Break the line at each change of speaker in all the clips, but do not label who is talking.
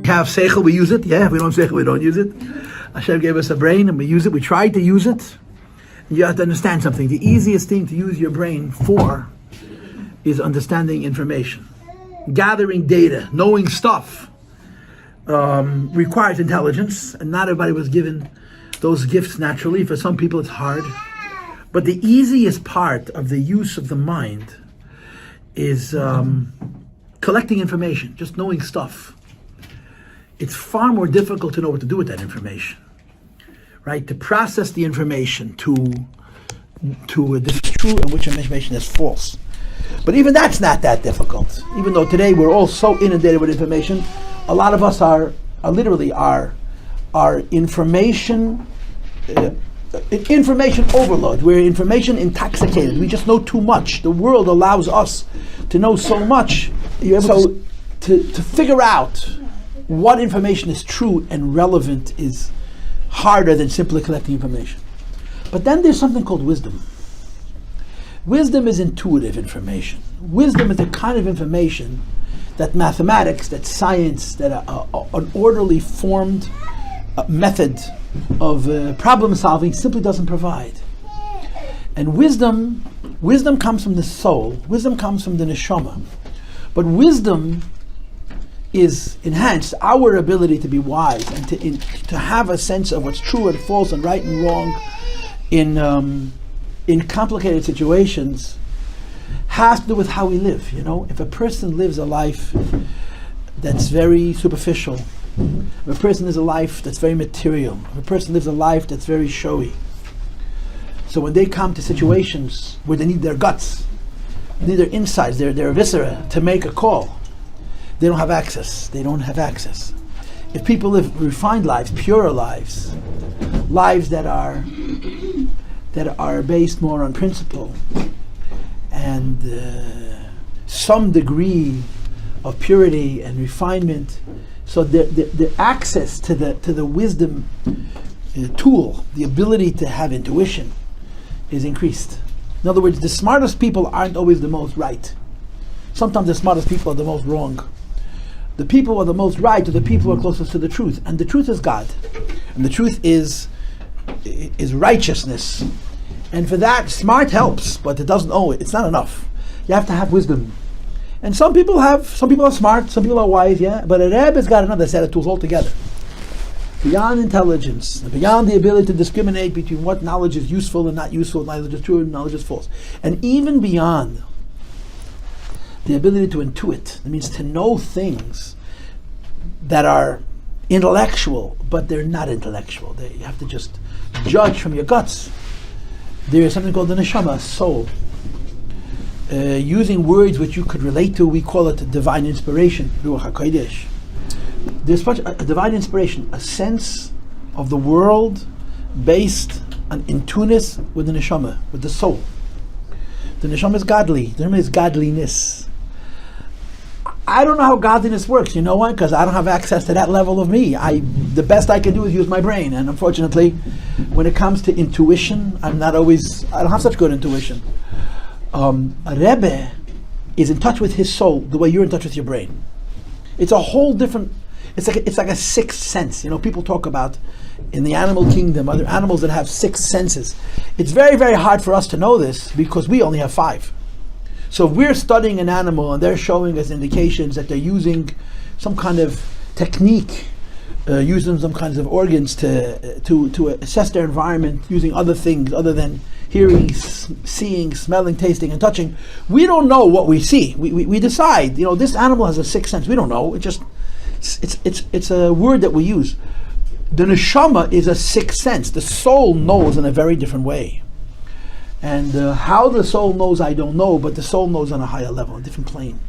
Have seichel, we use it. Yeah, if we don't have seichel, we don't use it. Hashem gave us a brain and we use it. We try to use it. You have to understand something. The easiest thing to use your brain for is understanding information. Gathering data, knowing stuff requires intelligence, and not everybody was given those gifts naturally. For some people it's hard. But the easiest part of the use of the mind is collecting information, just knowing stuff. It's far more difficult to know what to do with that information, right? To process the information, to this is true and which information is false. But even that's not that difficult. Even though today we're all so inundated with information, a lot of us are literally information overload. We're information intoxicated. We just know too much. The world allows us to know so much. So to figure out what information is true and relevant is harder than simply collecting information. But then there's something called wisdom. Wisdom is intuitive information. Wisdom is the kind of information that mathematics, that science, that an orderly formed method of problem solving simply doesn't provide. And wisdom comes from the soul. Wisdom comes from the neshama. But wisdom is enhanced, our ability to be wise and to have a sense of what's true and false and right and wrong in complicated situations has to do with how we live. You know, if a person lives a life that's very superficial, if a person lives a life that's very material, if a person lives a life that's very showy, so when they come to situations where they need their guts, need their insides, their viscera to make a call, they don't have access. They don't have access. If people live refined lives, purer lives, lives that are based more on principle and some degree of purity and refinement, so the access to the wisdom tool, the ability to have intuition, is increased. In other words, the smartest people aren't always the most right. Sometimes the smartest people are the most wrong. The people who are the most right are the people who are closest to the truth. And the truth is God. And the truth is righteousness. And for that, smart helps, but it doesn't always, it's not enough. You have to have wisdom. And some people are smart, some people are wise, yeah, but a Rebbe has got another set of tools altogether. Beyond intelligence, beyond the ability to discriminate between what knowledge is useful and not useful, knowledge is true and knowledge is false. And even beyond the ability to intuit, that means to know things that are intellectual, but they're not intellectual. You have to just judge from your guts. There is something called the neshama, soul. Using words which you could relate to, we call it divine inspiration, ruach hakodesh. There's such a divine inspiration, a sense of the world based on in tuneness with the neshama, with the soul. The neshama is godly. The neshama is godliness. I don't know how godliness works. You know why? Because I don't have access to that level of me. The best I can do is use my brain, and unfortunately, when it comes to intuition, I don't have such good intuition. A Rebbe is in touch with his soul the way you're in touch with your brain. It's a whole different. It's like a sixth sense. You know, people talk about in the animal kingdom other animals that have six senses. It's very, very hard for us to know this because we only have five. So if we're studying an animal and they're showing us indications that they're using some kind of technique, using some kinds of organs to assess their environment, using other things other than hearing, seeing, smelling, tasting, and touching, we don't know what we see. We decide, you know, this animal has a sixth sense. We don't know. It's a word that we use. The neshama is a sixth sense. The soul knows in a very different way. And how the soul knows, I don't know, but the soul knows on a higher level, a different plane.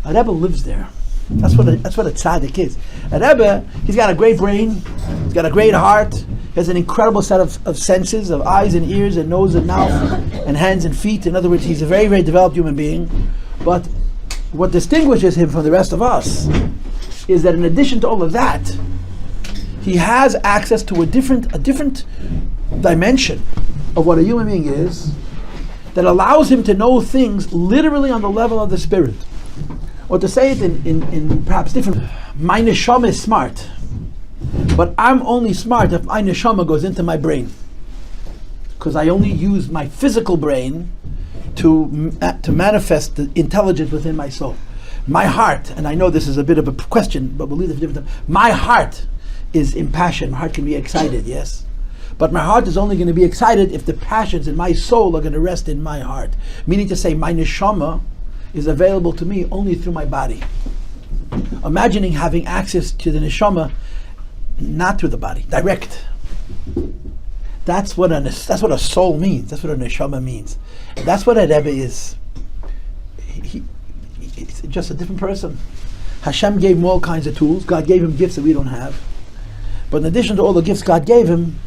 A Rebbe lives there. That's what a tzaddik is. A Rebbe, he's got a great brain, he's got a great heart, he has an incredible set of senses, of eyes and ears and nose and mouth and hands and feet. In other words, he's a very, very developed human being. But what distinguishes him from the rest of us is that in addition to all of that, he has access to a different dimension of what a human being is that allows him to know things literally on the level of the spirit. Or to say it in perhaps different, my neshama is smart, but I'm only smart if my neshama goes into my brain, because I only use my physical brain to manifest the intelligence within my soul. My heart, and I know this is a bit of a question, but we'll leave it for different time. My heart is impassioned. My heart can be excited, yes. But my heart is only going to be excited if the passions in my soul are going to rest in my heart. Meaning to say, my neshama is available to me only through my body. Imagining having access to the neshama not through the body, direct. That's what a soul means. That's what a neshama means. That's what a Rebbe is. It's just a different person. Hashem gave him all kinds of tools. God gave him gifts that we don't have. But in addition to all the gifts God gave him,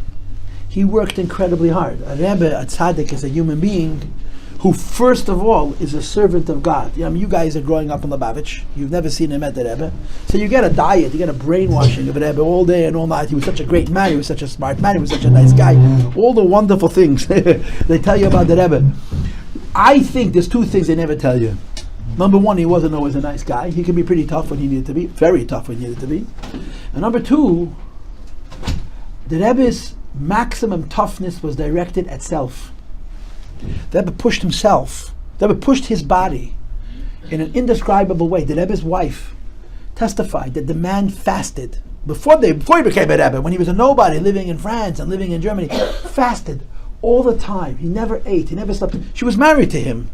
he worked incredibly hard. A Rebbe, a tzaddik, is a human being who, first of all, is a servant of God. I mean, you guys are growing up in Lubavitch. You've never seen him at the Rebbe. So you get a diet, you get a brainwashing of a Rebbe all day and all night. He was such a great man, he was such a smart man, he was such a nice guy. All the wonderful things they tell you about the Rebbe. I think there's two things they never tell you. Number one, he wasn't always a nice guy. He could be pretty tough when he needed to be, very tough when he needed to be. And number two, the Rebbe's maximum toughness was directed at self. The Rebbe pushed himself. The Rebbe pushed his body in an indescribable way. The Rebbe's wife testified that the man fasted before he became a Rebbe, when he was a nobody living in France and living in Germany, fasted all the time. He never ate, he never slept. She was married to him.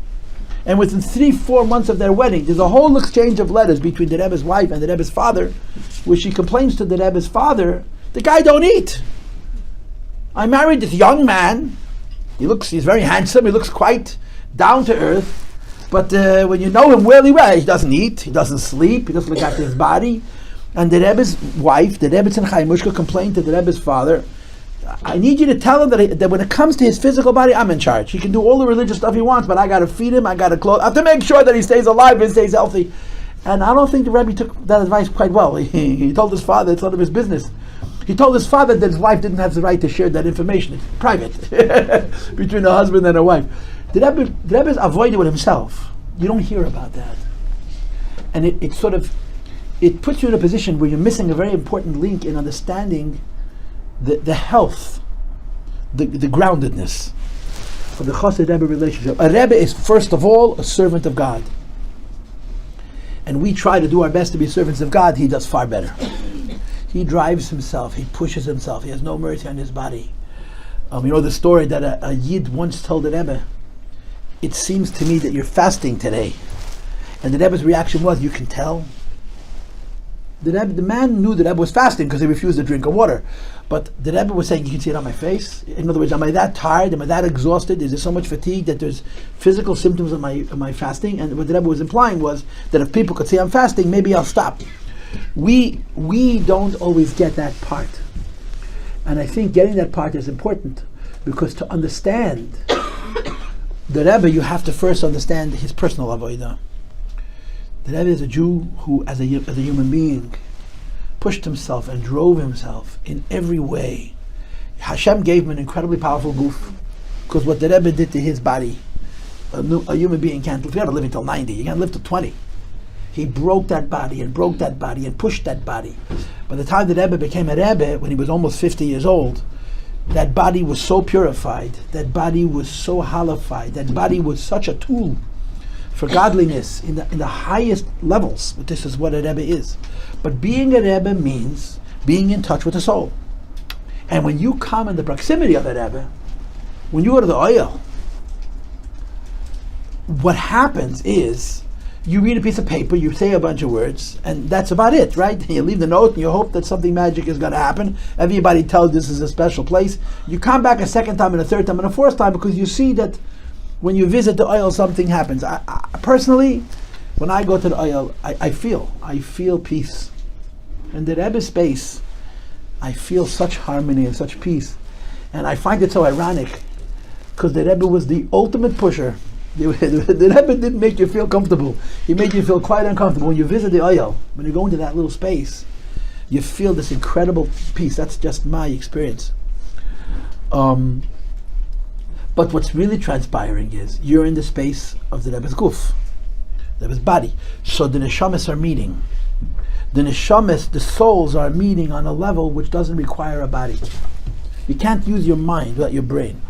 And within 3-4 months of their wedding, there's a whole exchange of letters between the Rebbe's wife and the Rebbe's father, where she complains to the Rebbe's father, the guy don't eat. I married this young man. He's very handsome, he looks quite down to earth, but when you know him really well, he doesn't eat, he doesn't sleep, he doesn't look after his body. And the Rebbe's wife, the Rebbe Tzemach complained to the Rebbe's father, I need you to tell him that when it comes to his physical body, I'm in charge. He can do all the religious stuff he wants, but I got to feed him, I got to clothe, I have to make sure that he stays alive and stays healthy. And I don't think the Rebbe took that advice quite well. He told his father it's none of his business. He told his father that his wife didn't have the right to share that information. It's private between a husband and a wife. The Rebbe's avoided with himself. You don't hear about that. And it puts you in a position where you're missing a very important link in understanding the health, the groundedness of the Chossid Rebbe relationship. A Rebbe is first of all a servant of God. And we try to do our best to be servants of God. He does far better. He drives himself, he pushes himself, he has no mercy on his body. You know the story that a Yid once told the Rebbe, it seems to me that you're fasting today. And the Rebbe's reaction was, you can tell? The man knew the Rebbe was fasting because he refused to drink water. But the Rebbe was saying, you can see it on my face? In other words, am I that tired? Am I that exhausted? Is there so much fatigue that there's physical symptoms of my fasting? And what the Rebbe was implying was that if people could see I'm fasting, maybe I'll stop. We don't always get that part. And I think getting that part is important, because to understand the Rebbe, you have to first understand his personal avodah. The Rebbe is a Jew who, as a human being, pushed himself and drove himself in every way. Hashem gave him an incredibly powerful goof, because what the Rebbe did to his body, a human being can't live. You got to live until 90. You can't live to 20. He broke that body and pushed that body. By the time the Rebbe became a Rebbe, when he was almost 50 years old, that body was so purified, that body was so halified, that body was such a tool for godliness in the highest levels. But this is what a Rebbe is. But being a Rebbe means being in touch with the soul. And when you come in the proximity of a Rebbe, when you go to the oil, what happens is, you read a piece of paper, you say a bunch of words, and that's about it, right? You leave the note and you hope that something magic is going to happen. Everybody tells this is a special place. You come back a second time and a third time and a fourth time, because you see that when you visit the oil, something happens. I personally, when I go to the oil, I feel peace. In the Rebbe space, I feel such harmony and such peace. And I find it so ironic, because the Rebbe was the ultimate pusher. The Rebbe didn't make you feel comfortable. He made you feel quite uncomfortable. When you visit the oil, when you go into that little space, you feel this incredible peace. That's just my experience. But But what's really transpiring is you're in the space of the Rebbe's guf, the Rebbe's body. So the neshamas are meeting. The neshamas, the souls are meeting on a level which doesn't require a body. You can't use your mind without your brain.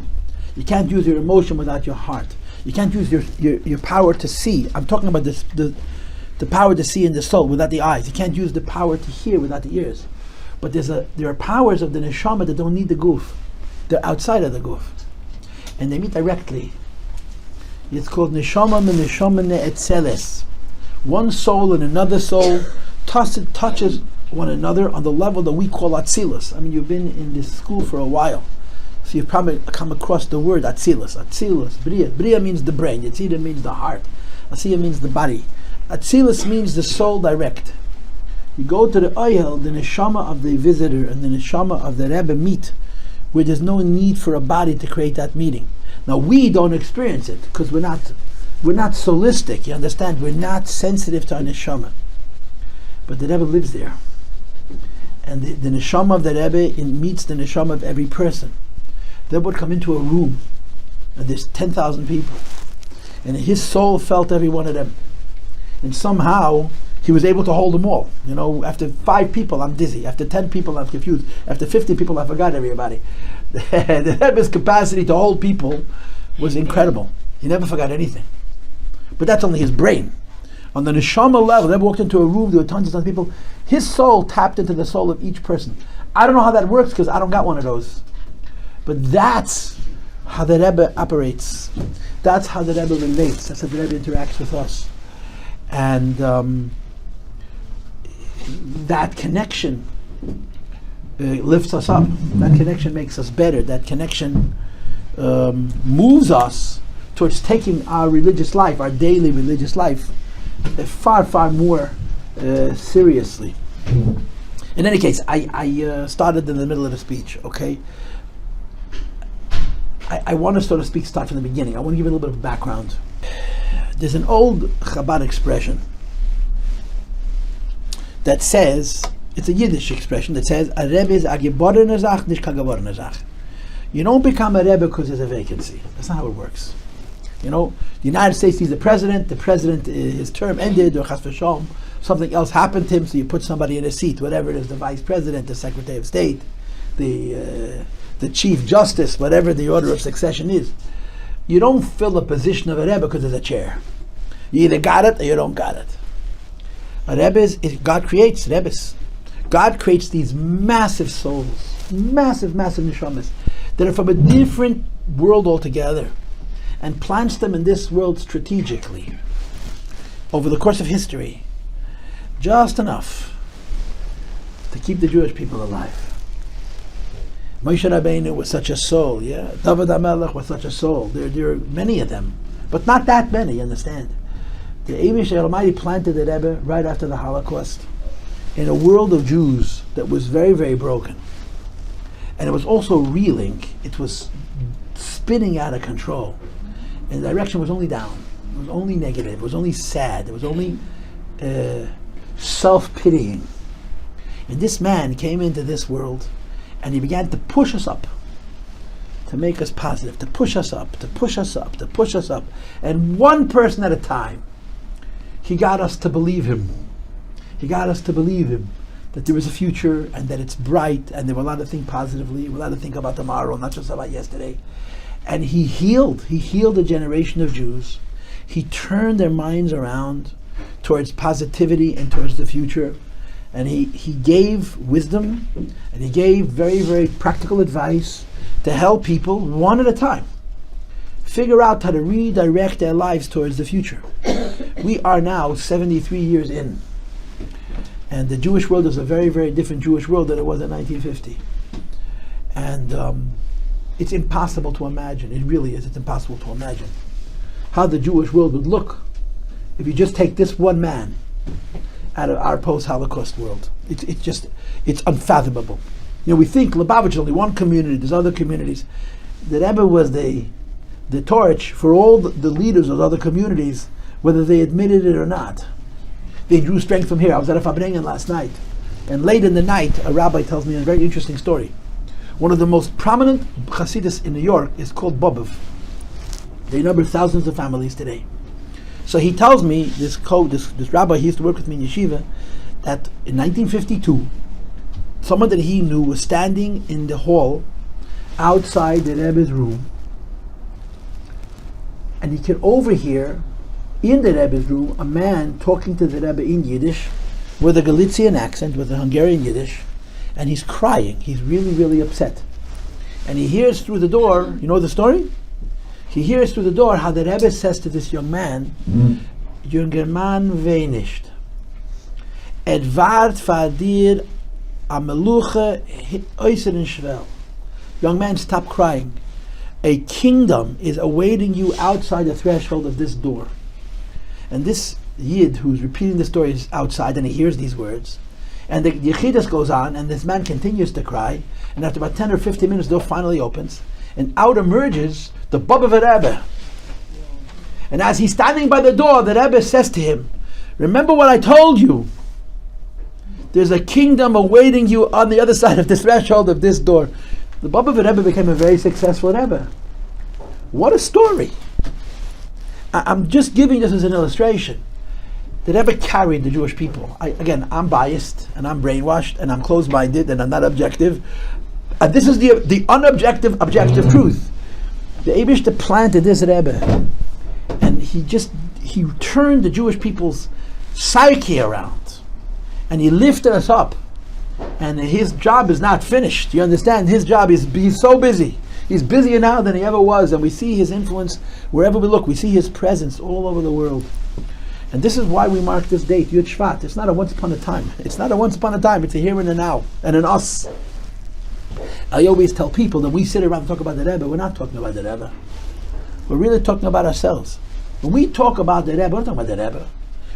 You can't use your emotion without your heart. You can't use your power to see. I'm talking about this, the power to see in the soul without the eyes. You can't use the power to hear without the ears. But there are powers of the neshama that don't need the guf. They're outside of the guf. And they meet directly. It's called neshama min neshama ne'etzeles. One soul and another soul touches one another on the level that we call atzilus. I mean, you've been in this school for a while, so you've probably come across the word atzilus. Atzilus, bria. Bria means the brain. Yetzira means the heart. Asiya means the body. Atzilus means the soul direct. You go to the oyel, the neshama of the visitor and the neshama of the Rebbe meet, where there's no need for a body to create that meeting. Now we don't experience it because we're not solistic. You understand? We're not sensitive to our neshama. But the Rebbe lives there, and the neshama of the Rebbe meets the neshama of every person. The Rebbe would come into a room, and there's 10,000 people, and his soul felt every one of them, and somehow he was able to hold them all. You know, after 5 people, I'm dizzy. After 10 people, I'm confused. After 50 people, I forgot everybody. The Rebbe's capacity to hold people was incredible. He never forgot anything. But that's only his brain. On the neshama level, Rebbe walked into a room, there were tons of people. His soul tapped into the soul of each person. I don't know how that works because I don't got one of those. But that's how the Rebbe operates. That's how the Rebbe relates. That's how the Rebbe interacts with us. And that connection lifts us up. That connection makes us better. That connection moves us towards taking our religious life, our daily religious life, far, far more seriously. In any case, I started in the middle of the speech, okay? I want to, so to speak, start from the beginning. I want to give you a little bit of background. There's an old Chabad expression that says, it's a Yiddish expression that says, a Rebbe is a geborene Zach, nicht ka geborene Zach. You don't become a Rebbe because there's a vacancy. That's not how it works. You know, the United States needs the president, his term ended, or chas v'shalom, something else happened to him, so you put somebody in a seat, whatever it is, the vice president, the secretary of state, the chief justice, whatever the order of succession is. You don't fill a position of a Rebbe because there's a chair. You either got it or you don't got it. A Rebbe is God creates Rebbes. God creates these massive souls, massive neshamas, that are from a different world altogether, and plants them in this world strategically over the course of history, just enough to keep the Jewish people alive. Moshe Rabbeinu was such a soul, yeah. David HaMelech was such a soul. There are many of them, but not that many, you understand? The Eivish Almighty planted the Rebbe right after the Holocaust in a world of Jews that was very, very broken. And it was also reeling. It was spinning out of control. And the direction was only down. It was only negative. It was only sad. It was only self-pitying. And this man came into this world and he began to push us up, to make us positive, to push us up, to push us up, to push us up. And one person at a time, he got us to believe him. He got us to believe him, that there was a future and that it's bright and there were allowed to think positively, we're allowed to think about tomorrow, not just about yesterday. And he healed a generation of Jews. He turned their minds around towards positivity and towards the future. And he gave wisdom and he gave very, very practical advice to help people one at a time figure out how to redirect their lives towards the future. We are now 73 years in. And the Jewish world is a very, very different Jewish world than it was in 1950. And it's impossible to imagine, it really is, it's impossible to imagine how the Jewish world would look if you just take this one man out of our post-Holocaust world. It's unfathomable. You know, we think Lubavitch is only one community, there's other communities. The Rebbe was the torch for all the leaders of other communities, whether they admitted it or not. They drew strength from here. I was at a Fabrengen last night, and late in the night, a rabbi tells me a very interesting story. One of the most prominent Chassidus in New York is called Bobov. They number thousands of families today. So he tells me, this rabbi, he used to work with me in yeshiva, that in 1952, someone that he knew was standing in the hall outside the Rebbe's room, and he could overhear in the Rebbe's room a man talking to the Rebbe in Yiddish with a Galician accent, with a Hungarian Yiddish, and he's crying. He's really, really upset. And he hears through the door, you know the story? He hears through the door how the Rebbe says to this young man, Junger Mann weinisht. Et wart vadir a meluche äußeren Schwell. Young man, stop crying. A kingdom is awaiting you outside the threshold of this door. And this Yid who's repeating the story is outside, and he hears these words. And the Yechidus goes on, and this man continues to cry. And after about 10 or 15 minutes, the door finally opens, and out emerges the Bub of a Rebbe. And as he's standing by the door, the Rebbe says to him, remember what I told you. There's a kingdom awaiting you on the other side of the threshold of this door. The Bub of a Rebbe became a very successful Rebbe. What a story. I'm just giving this as an illustration. The Rebbe carried the Jewish people. I'm biased, and I'm brainwashed, and I'm closed-minded, and I'm not objective. And this is the unobjective, objective truth. The Eibishter planted this Rebbe, and he turned the Jewish people's psyche around, and he lifted us up. And his job is not finished. You understand? His job is, he's so busy. He's busier now than he ever was, and we see his influence wherever we look. We see his presence all over the world. And this is why we mark this date, Yud Shvat. It's not a once upon a time. It's not a once upon a time. It's a here and a now, and an us. I always tell people that we sit around and talk about the Rebbe. We're not talking about the Rebbe. We're really talking about ourselves. When we talk about the Rebbe, we're not talking about the Rebbe.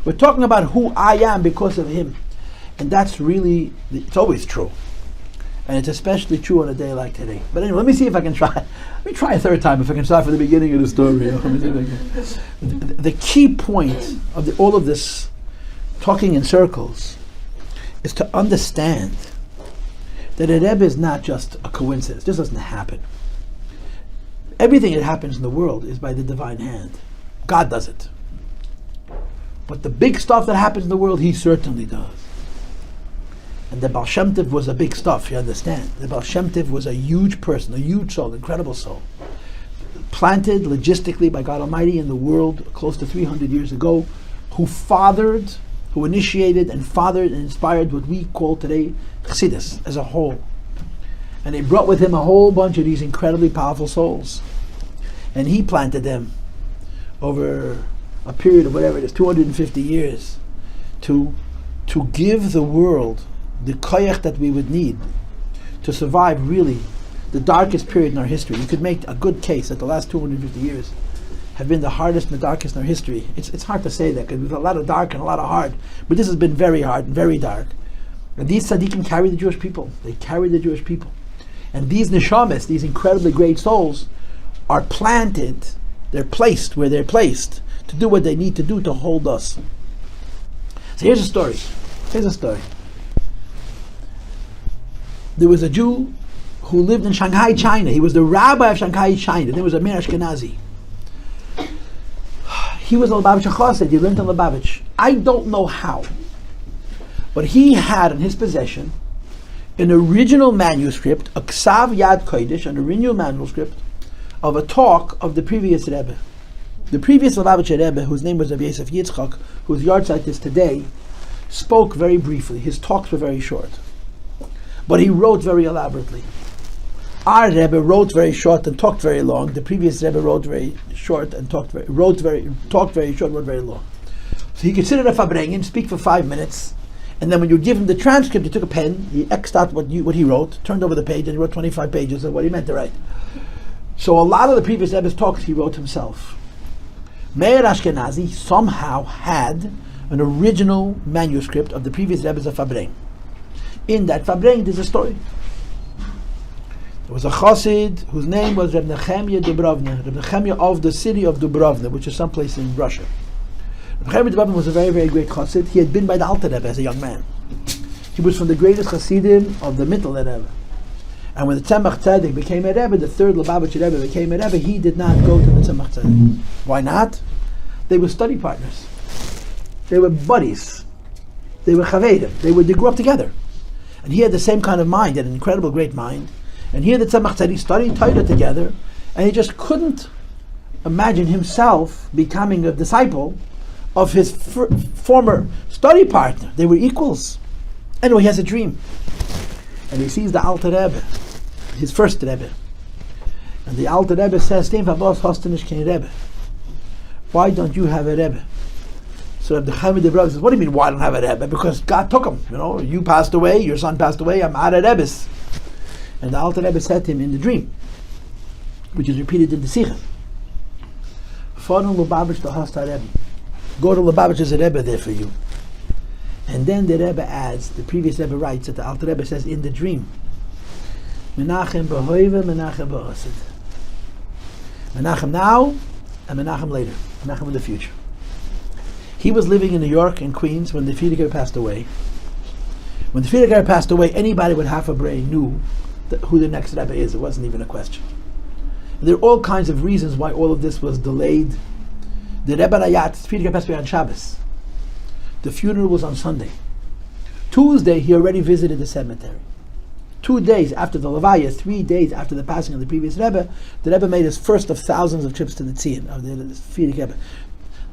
We're talking about who I am because of him. And that's really, it's always true. And it's especially true on a day like today. But anyway, let me see if I can try. Let me try a third time, if I can start from the beginning of the story. The key point of all of this talking in circles is to understand that a Rebbe is not just a coincidence. This doesn't happen. Everything that happens in the world is by the divine hand. God does it. But the big stuff that happens in the world, he certainly does. And the Baal Shem Tov was a big stuff, you understand. The Baal Shem Tov was a huge person, a huge soul, incredible soul. Planted logistically by God Almighty in the world close to 300 years ago, who initiated and fathered and inspired what we call today Chassidus as a whole. And he brought with him a whole bunch of these incredibly powerful souls. And he planted them over a period of whatever it is, 250 years, to give the world the koyach that we would need to survive really the darkest period in our history. You could make a good case that the last 250 years have been the hardest and the darkest in our history. It's hard to say that because there's a lot of dark and a lot of hard, but this has been very hard and very dark. And these tzaddikim carry the Jewish people. They carry the Jewish people. And these neshamas, these incredibly great souls, are planted, they're placed where they're placed to do what they need to do to hold us. So here's a story. There was a Jew who lived in Shanghai, China. He was the rabbi of Shanghai, China. There was a Meir Ashkenazi. He was a Lubavitcher Chossid. He lived in Lubavitch. I don't know how, but he had in his possession an original manuscript, a Ksav Yad Kodesh, an original manuscript of a talk of the previous Rebbe. The previous Lubavitcher Rebbe, whose name was Rabbi Yosef Yitzchak, whose yahrzeit is today, spoke very briefly. His talks were very short, but he wrote very elaborately. Our Rebbe wrote very short and talked very long. The previous Rebbe wrote very short and talked very short, wrote very long. So he could sit at a fabrengen, speak for 5 minutes, and then when you give him the transcript, he took a pen, he X'd out what he wrote, turned over the page, and he wrote 25 pages of what he meant to write. So a lot of the previous Rebbe's talks he wrote himself. Meir Ashkenazi somehow had an original manuscript of the previous Rebbe's of Fabreng. In that Fabreng, there's a story. There was a Chossid whose name was Reb Menachem of the city of Dubrovna, which is someplace in Russia. Reb Menachem was a very, very great Chossid. He had been by the Alter Rebbe as a young man. He was from the greatest Chassidim of the Middle Rebbe. And when the Tzemach Tzedek became a Rebbe, the third Lubavitcher Rebbe became a Rebbe, he did not go to the Tzemach Tzedek. Why not? They were study partners. They were buddies. They were chavedim. They grew up together. And he had the same kind of mind, an incredible great mind. And here the Tzemach Tzedek studied Torah together, and he just couldn't imagine himself becoming a disciple of his former study partner. They were equals. Anyway, he has a dream. And he sees the Alter Rebbe, his first Rebbe. And the Alter Rebbe says, why don't you have a Rebbe? So Reb Boruch says, what do you mean, why don't I have a Rebbe? Because God took him. You passed away, your son passed away, I'm out of Rebbes. And the Alter Rebbe said to him in the dream, which is repeated in the Sikha, go to Lubavitch, there's a Rebbe there for you. And then the Rebbe adds, the previous Rebbe writes that the Alter Rebbe says in the dream, Menachem בהוה, Menachem Chossid. Menachem now and Menachem later. Menachem in the future. He was living in New York, in Queens, when the Frierdiker passed away. When the Frierdiker passed away, anybody with half a brain knew who the next Rebbe is. It wasn't even a question. And there are all kinds of reasons why all of this was delayed. The Rebbe Rayat, Frierdiker passed away on Shabbos. The funeral was on Sunday. Tuesday, he already visited the cemetery. 2 days after the Levaya, 3 days after the passing of the previous Rebbe, the Rebbe made his first of thousands of trips to the Tzion, of the Frierdiker Rebbe.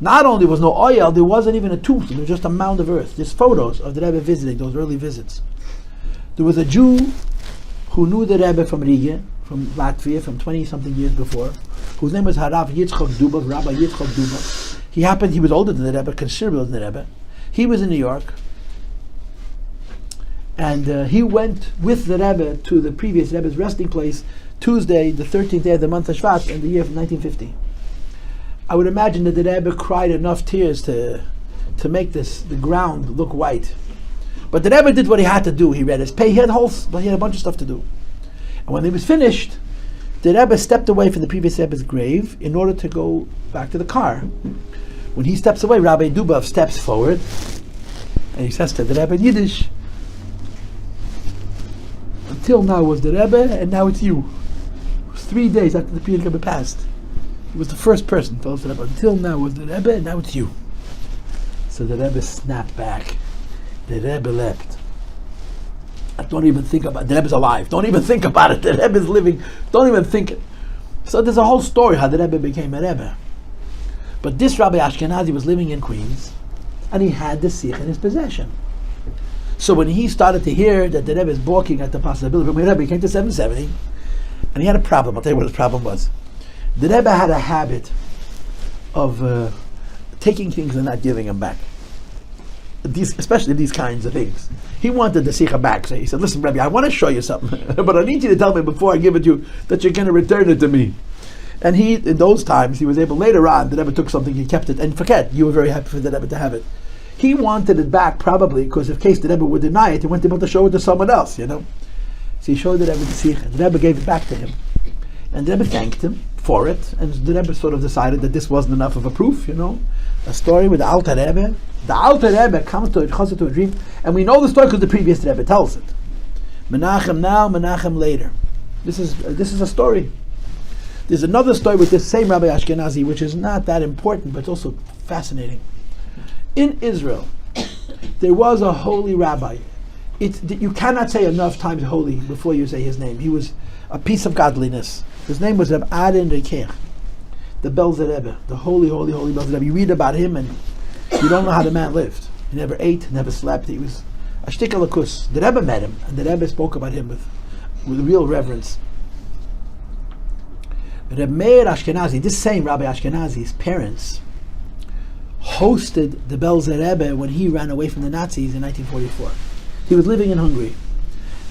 Not only was no oil, there wasn't even a tomb, there was just a mound of earth. There's photos of the Rebbe visiting, those early visits. There was a Jew who knew the Rebbe from Riga, from Latvia, from 20-something years before, whose name was Harav Yitzchok Dubov, Rabbi Yitzchok Dubov. He was older than the Rebbe, considerably older than the Rebbe. He was in New York, and he went with the Rebbe to the previous Rebbe's resting place Tuesday, the 13th day of the month of Shvat, in the year of 1950. I would imagine that the Rebbe cried enough tears to make the ground look white. But the Rebbe did what he had to do. He read his pay. He had a bunch of stuff to do. And when he was finished, the Rebbe stepped away from the previous Rebbe's grave in order to go back to the car. When he steps away, Rabbi Dubov steps forward, and he says to the Rebbe in Yiddish, until now was the Rebbe, and now it's you. It was 3 days after the Previous Rebbe passed. He was the first person to tell the Rebbe, until now was the Rebbe, and now it's you. So the Rebbe snapped back. The Rebbe leapt. Don't even think about it. The Rebbe's alive. Don't even think about it. The Rebbe's living. Don't even think it. So there's a whole story how the Rebbe became a Rebbe. But this Rabbi Ashkenazi was living in Queens, and he had the Sikh in his possession. So when he started to hear that the Rebbe is balking at the possibility, the Rebbe came to 770, and he had a problem. I'll tell you what his problem was. The Rebbe had a habit of taking things and not giving them back. Especially these kinds of things. He wanted the Sikha back. So he said, listen, Rabbi, I want to show you something, but I need you to tell me before I give it to you that you're going to return it to me. And he, in those times, he was able, later on, the Rebbe took something, he kept it, and forget, you were very happy for the Rebbe to have it. He wanted it back, probably, because in case the Rebbe would deny it, he wanted to show it to someone else, So he showed the Rebbe the Sikha. The Rebbe gave it back to him. And the Rebbe thanked him for it, and the Rebbe sort of decided that this wasn't enough of a proof, A story with the Alter Rebbe. The Alter Rebbe comes to Chossid to a dream, and we know the story because the previous Rebbe tells it. Menachem now, Menachem later. This is a story. There's another story with this same Rabbi Ashkenazi, which is not that important, but it's also fascinating. In Israel, there was a holy rabbi. You cannot say enough times holy before you say his name. He was a piece of godliness. His name was Reb Aaron Rekech, the Belzer Rebbe, the holy, holy, holy Belzer Rebbe. You read about him, and you don't know how the man lived. He never ate, never slept. He was a shtickle akus. The Rebbe met him, and the Rebbe spoke about him with real reverence. Reb Meir Ashkenazi, this same Rabbi Ashkenazi's parents, hosted the Belzer Rebbe when he ran away from the Nazis in 1944. He was living in Hungary,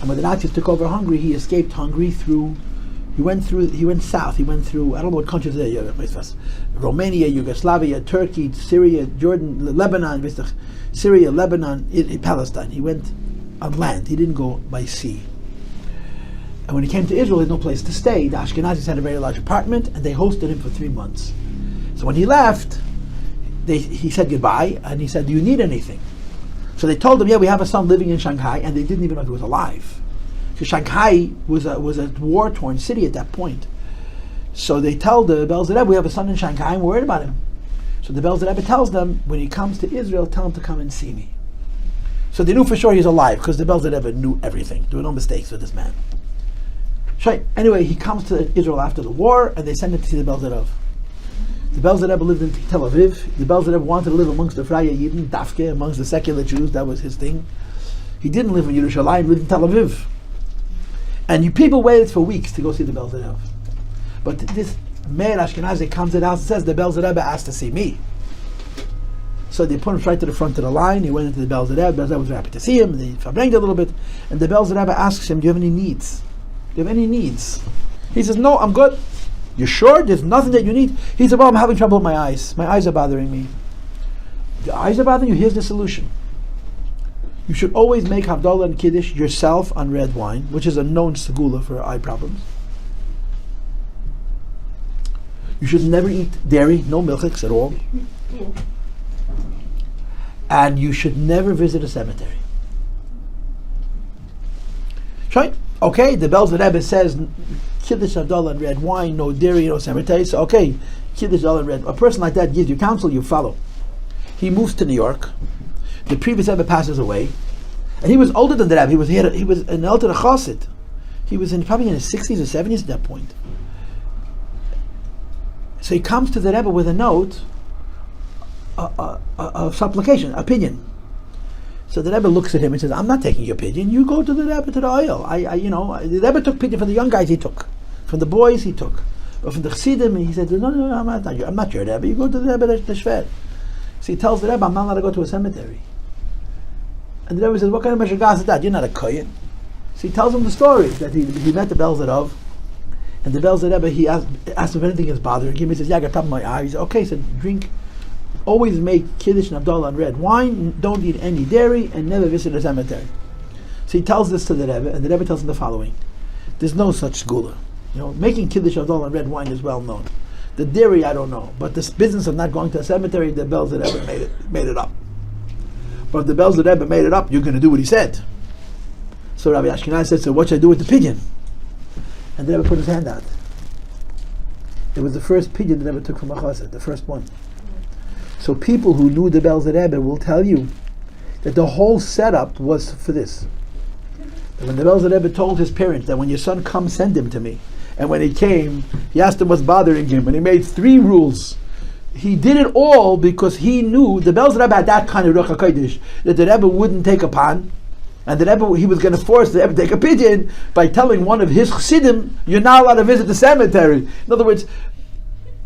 and when the Nazis took over Hungary, he escaped Hungary he went south, he went through, I don't know what countries there, Romania, Yugoslavia, Turkey, Syria, Jordan, Lebanon, Syria, Lebanon, Palestine. He went on land, he didn't go by sea. And when he came to Israel, he had no place to stay. The Ashkenazis had a very large apartment, and they hosted him for 3 months. So when he left, he said goodbye, and he said, do you need anything? So they told him, yeah, we have a son living in Shanghai, and they didn't even know he was alive. Because Shanghai was a war-torn city at that point. So they tell the Belzer Rebbe, we have a son in Shanghai, and we're worried about him. So the Belzer Rebbe tells them, when he comes to Israel, tell him to come and see me. So they knew for sure he's alive, because the Belzer Rebbe knew everything. There were no mistakes with this man. Anyway, he comes to Israel after the war, and they send him to see the Belzer Rebbe. The Belzer Rebbe lived in Tel Aviv. The Belzer Rebbe wanted to live amongst the Freie Yidden, Dafke, amongst the secular Jews. That was his thing. He didn't live in Yerushalayim, he lived in Tel Aviv. And people waited for weeks to go see the Belzer Rebbe. But this Meir Ashkenazi comes to the house and says, the Belzer Rebbe asked to see me. So they put him right to the front of the line. He went into the Belzer Rebbe. The Belzer Rebbe was happy to see him. They verbrenged a little bit. And the Belzer Rebbe asks him, do you have any needs? Do you have any needs? He says, no, I'm good. You sure? There's nothing that you need? He said, well, I'm having trouble with my eyes. My eyes are bothering me. The eyes are bothering you? Here's the solution. You should always make Havdalah and Kiddush yourself on red wine, which is a known segula for eye problems. You should never eat dairy, no milchiks at all. And you should never visit a cemetery. Okay, the Belzer Rebbe says Kiddush Havdalah and red wine, no dairy, no cemetery. So okay, Kiddush Havdalah and red. A person like that gives you counsel, you follow. He moves to New York. The previous Rebbe passes away, and he was older than the Rebbe. He was an elder Chossid. He was probably in his 60s or 70s at that point. So he comes to the Rebbe with a note, a supplication, opinion. So the Rebbe looks at him and says, I'm not taking your opinion. You go to the Rebbe, to the oil. The Rebbe took pity from the young guys he took. From the boys he took. But from the Chassidim, he said, no, I'm not your Rebbe. You go to the Rebbe, the Shvat. So he tells the Rebbe, I'm not allowed to go to a cemetery. And the Rebbe says, what kind of Meshagas is that? You're not a Kohen. So he tells him the story, that he met the Belzer Rebbe, and the Belzer Rebbe, he asked him if anything is bothering him. He says, yeah, I got top of my eyes. Okay, he said, drink, always make Kiddush and Havdalah and red wine, don't eat any dairy, and never visit a cemetery. So he tells this to the Rebbe, and the Rebbe tells him the following. There's no such segula. Making Kiddush, Havdalah and red wine is well known. The dairy, I don't know. But this business of not going to a cemetery, the Belzer Rebbe made it up. But if the Belzer Rebbe made it up, you're going to do what he said. So Rabbi Ashkenaz said, so what should I do with the pigeon? And the Rebbe put his hand out. It was the first pigeon the Rebbe took from a Chossid, the first one. So people who knew the Belzer Rebbe will tell you that the whole setup was for this. That when the Belzer Rebbe told his parents that when your son comes, send him to me. And when he came, he asked him what's bothering him, and he made 3 rules. He did it all because he knew the Belzer Rebbe had that kind of Ruach HaKodesh that the Rebbe wouldn't take upon, and the Rebbe, he was going to force the Rebbe to take a pigeon by telling one of his Chassidim, you're not allowed to visit the cemetery. In other words,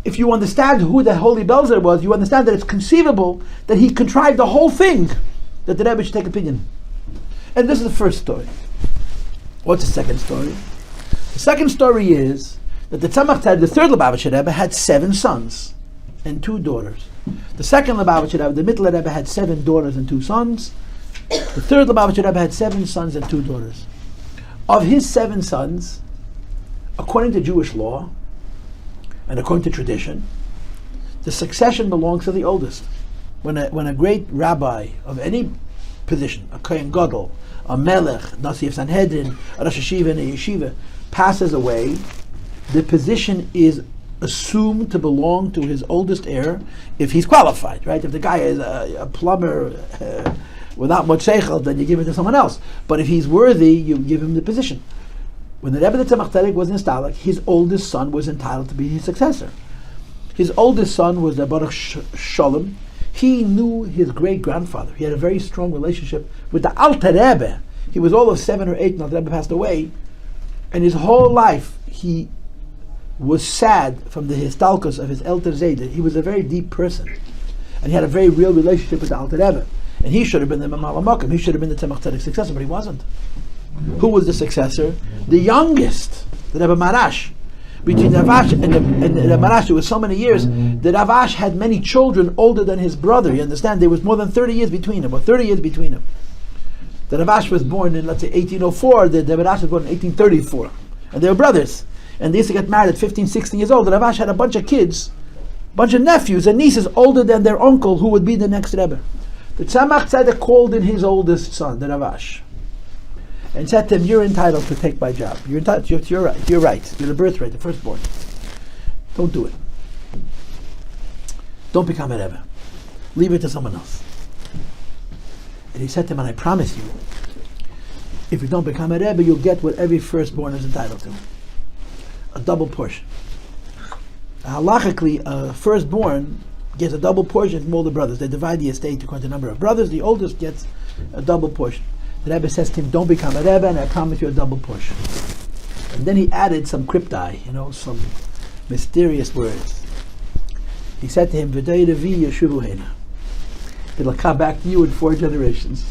if you understand who the holy Belzer was, you understand that it's conceivable that he contrived the whole thing that the Rebbe should take a pigeon. And this is the first story. What's the second story? The second story is that the Tzemach Tzedek, the third Lubavitcher Rebbe, had 7 sons and 2 daughters. The second Lubavitcher Rebbe, the Mittler Rebbe, had 7 daughters and 2 sons. The third Lubavitcher Rebbe had 7 sons and 2 daughters. Of his 7 sons, according to Jewish law and according to tradition, the succession belongs to the oldest. When a great rabbi of any position, a Kohen Gadol, a Melech, Nasi of Sanhedrin, a Rosh Hashiva, and a Yeshiva, passes away, the position is assumed to belong to his oldest heir if he's qualified, right? If the guy is a plumber without much seichel, then you give it to someone else. But if he's worthy, you give him the position. When the Rebbe the Tzemach Tzedek was in Stalak, his oldest son was entitled to be his successor. His oldest son was Reb Boruch Shalom. He knew his great-grandfather. He had a very strong relationship with the Alter Rebbe. He was all of 7 or 8 when the Rebbe passed away. And his whole life, he was sad from the histalkus of his Alter Rebbe. He was a very deep person. And he had a very real relationship with the Alter Rebbe. And he should have been the Mamal HaMakom. He should have been the Tzemach Tzedek's successor, but he wasn't. Who was the successor? The youngest, the Rebbe Marash. Between Ravash and the Marash, it was so many years that Ravash had many children older than his brother. You understand? There was more than 30 years between them, or 30 years between them. The Ravash was born in, let's say, 1804. The Marash was born in 1834. And they were brothers. And they used to get married at 15, 16 years old. The Ravash had a bunch of kids, a bunch of nephews and nieces older than their uncle, who would be the next Rebbe. The Tzemach Tzedek called in his oldest son, the Ravash. and said to him, "You're entitled to take my job. You're entitled. It's your right. You're right. You're the birthright, the firstborn. Don't do it. Don't become a Rebbe. Leave it to someone else." And he said to him, "And I promise you, if you don't become a Rebbe, you'll get what every firstborn is entitled to. A double portion. Halachically, a firstborn gets a double portion from all the brothers. They divide the estate according to the number of brothers. The oldest gets a double portion. The Rebbe says to him, don't become a Rebbe, and I promise you a double portion." And then he added some cryptai, some mysterious words. He said to him, "Vodor Rביעי ישובו הנה." It'll come back to you in 4 generations.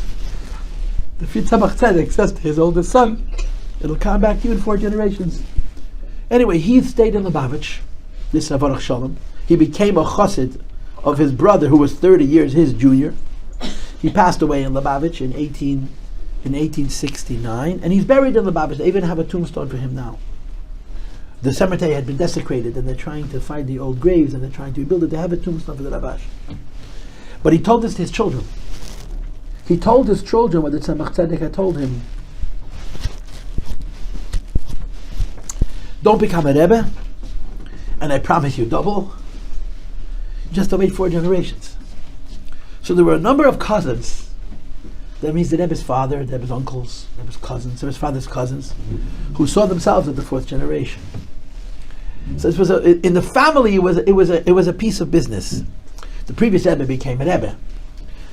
The Tzemach Tzedek says to his oldest son, it'll come back to you in 4 generations. Anyway, he stayed in Lubavitch, this Reb Boruch Shalom. He became a Chossid of his brother, who was 30 years his junior. He passed away in Lubavitch in 1869, and he's buried in Lubavitch. They even have a tombstone for him now. The cemetery had been desecrated, and they're trying to find the old graves, and they're trying to rebuild it. They have a tombstone for the Rabash. But he told this to his children. He told his children what the Tzemach Tzedek had told him. Don't become a Rebbe, and I promise you double. Just to wait 4 generations. So there were a number of cousins. That means the Rebbe's father, the Rebbe's uncles, the Rebbe's cousins, the Rebbe's father's cousins, who saw themselves as the 4th generation. So this was in the family. It was a piece of business. The previous Rebbe became a Rebbe,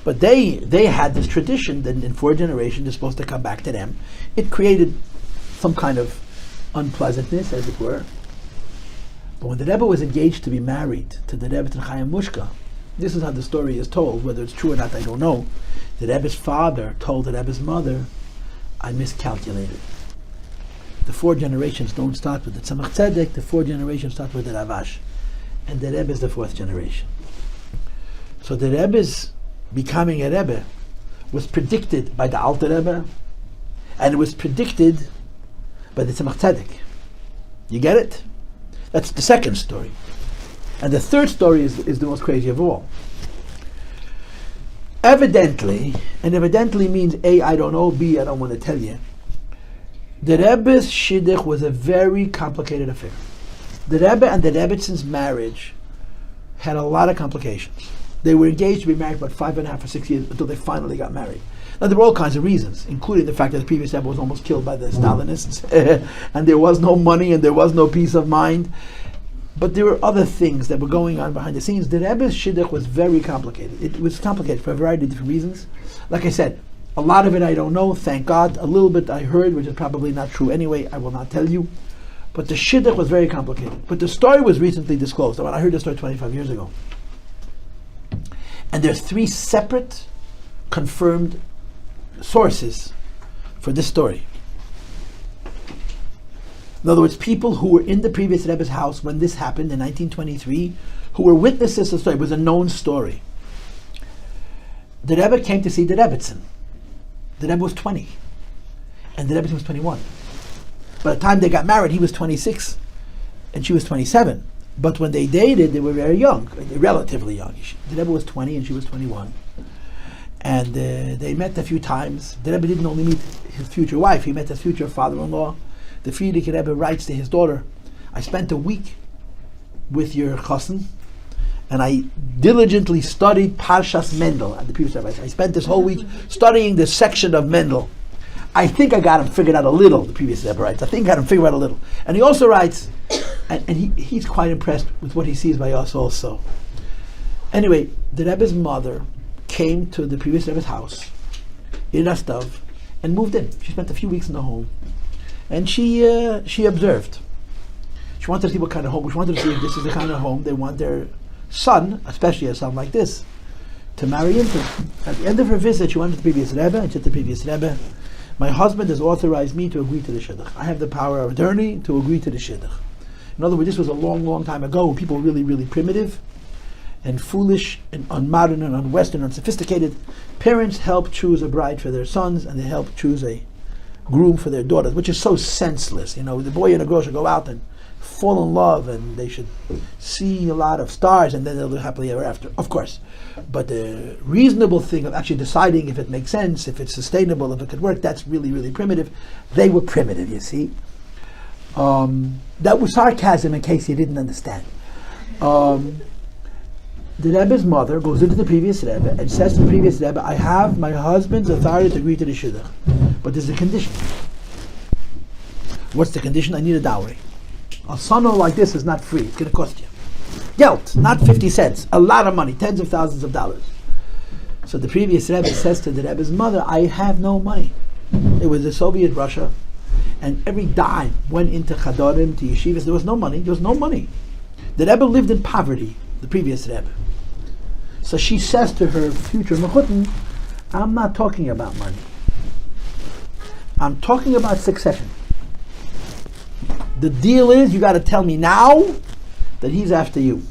but they had this tradition that in 4 generations it's supposed to come back to them. It created some kind of unpleasantness, as it were. But when the Rebbe was engaged to be married to the Rebbe Chaim Mushka, this is how the story is told. Whether it's true or not, I don't know. The Rebbe's father told the Rebbe's mother, "I miscalculated. The 4 generations don't start with the Tzemach Tzedek. The 4 generations start with the Ravash, and the Rebbe is the 4th generation." So the Rebbe's becoming a Rebbe was predicted by the Alter Rebbe, and it was predicted by the Tzemach Tzedek. You get it? That's the second story. And the third story is the most crazy of all. Evidently, and evidently means A, I don't know, B, I don't want to tell you. The Rebbe's shidduch was a very complicated affair. The Rebbe and the Rebbetzins' marriage had a lot of complications. They were engaged to be married about 5.5 or 6 years until they finally got married. Now there were all kinds of reasons, including the fact that the previous Rebbe was almost killed by the Stalinists, and there was no money and there was no peace of mind. But there were other things that were going on behind the scenes. The Rebbe's shidduch was very complicated. It was complicated for a variety of different reasons. Like I said, a lot of it I don't know, thank God. A little bit I heard, which is probably not true anyway, I will not tell you. But the shidduch was very complicated. But the story was recently disclosed. I heard the story 25 years ago. And there's 3 separate confirmed sources for this story. In other words, people who were in the previous Rebbe's house when this happened in 1923, who were witnesses to the story. It was a known story. The Rebbe came to see the Rebbetzin. The Rebbe was 20, and the Rebbetzin was 21. By the time they got married, he was 26, and she was 27. But when they dated, they were very young, relatively young. The Rebbe was 20, and she was 21. And they met a few times. The Rebbe didn't only meet his future wife, he met his future father-in-law. The Frierdiker Rebbe writes to his daughter, "I spent a week with your chassan, and I diligently studied Parshas Mendel." And the previous Rebbe, I spent this whole week studying this section of Mendel. I think I got him figured out a little, the previous Rebbe writes. I think I got him figured out a little. And he also writes, and he's quite impressed with what he sees by us also. Anyway, the Rebbe's mother came to the previous Rebbe's house in Rostov and moved in. She spent a few weeks in the home. And she observed. She wanted to see what kind of home. She wanted to see if this is the kind of home they want their son, especially a son like this, to marry into. At the end of her visit, she went to the previous Rebbe and said to the previous Rebbe, "My husband has authorized me to agree to the shidduch. I have the power of attorney to agree to the shidduch." In other words, this was a long, long time ago when people were really, really primitive and foolish and unmodern and un-Western and unsophisticated. Parents help choose a bride for their sons, and they help choose a groom for their daughters, which is so senseless. The boy and a girl should go out and fall in love and they should see a lot of stars and then they'll live happily ever after, of course. But the reasonable thing of actually deciding if it makes sense, if it's sustainable, if it could work, that's really, really primitive. They were primitive, you see. That was sarcasm in case you didn't understand. The Rebbe's mother goes into the previous Rebbe and says to the previous Rebbe, I have my husband's authority to agree to the shidduch, but there's a condition. What's the condition? I need a dowry. A son like this is not free. It's going to cost you. Geld, not 50 cents. A lot of money, tens of thousands of dollars. So the previous Rebbe says to the Rebbe's mother, I have no money. It was the Soviet Russia, and every dime went into chadorim, to yeshivas. There was no money. There was no money. The Rebbe lived in poverty, the previous Rebbe. So she says to her future mechutin, I'm not talking about money. I'm talking about succession. The deal is you got to tell me now that he's after you.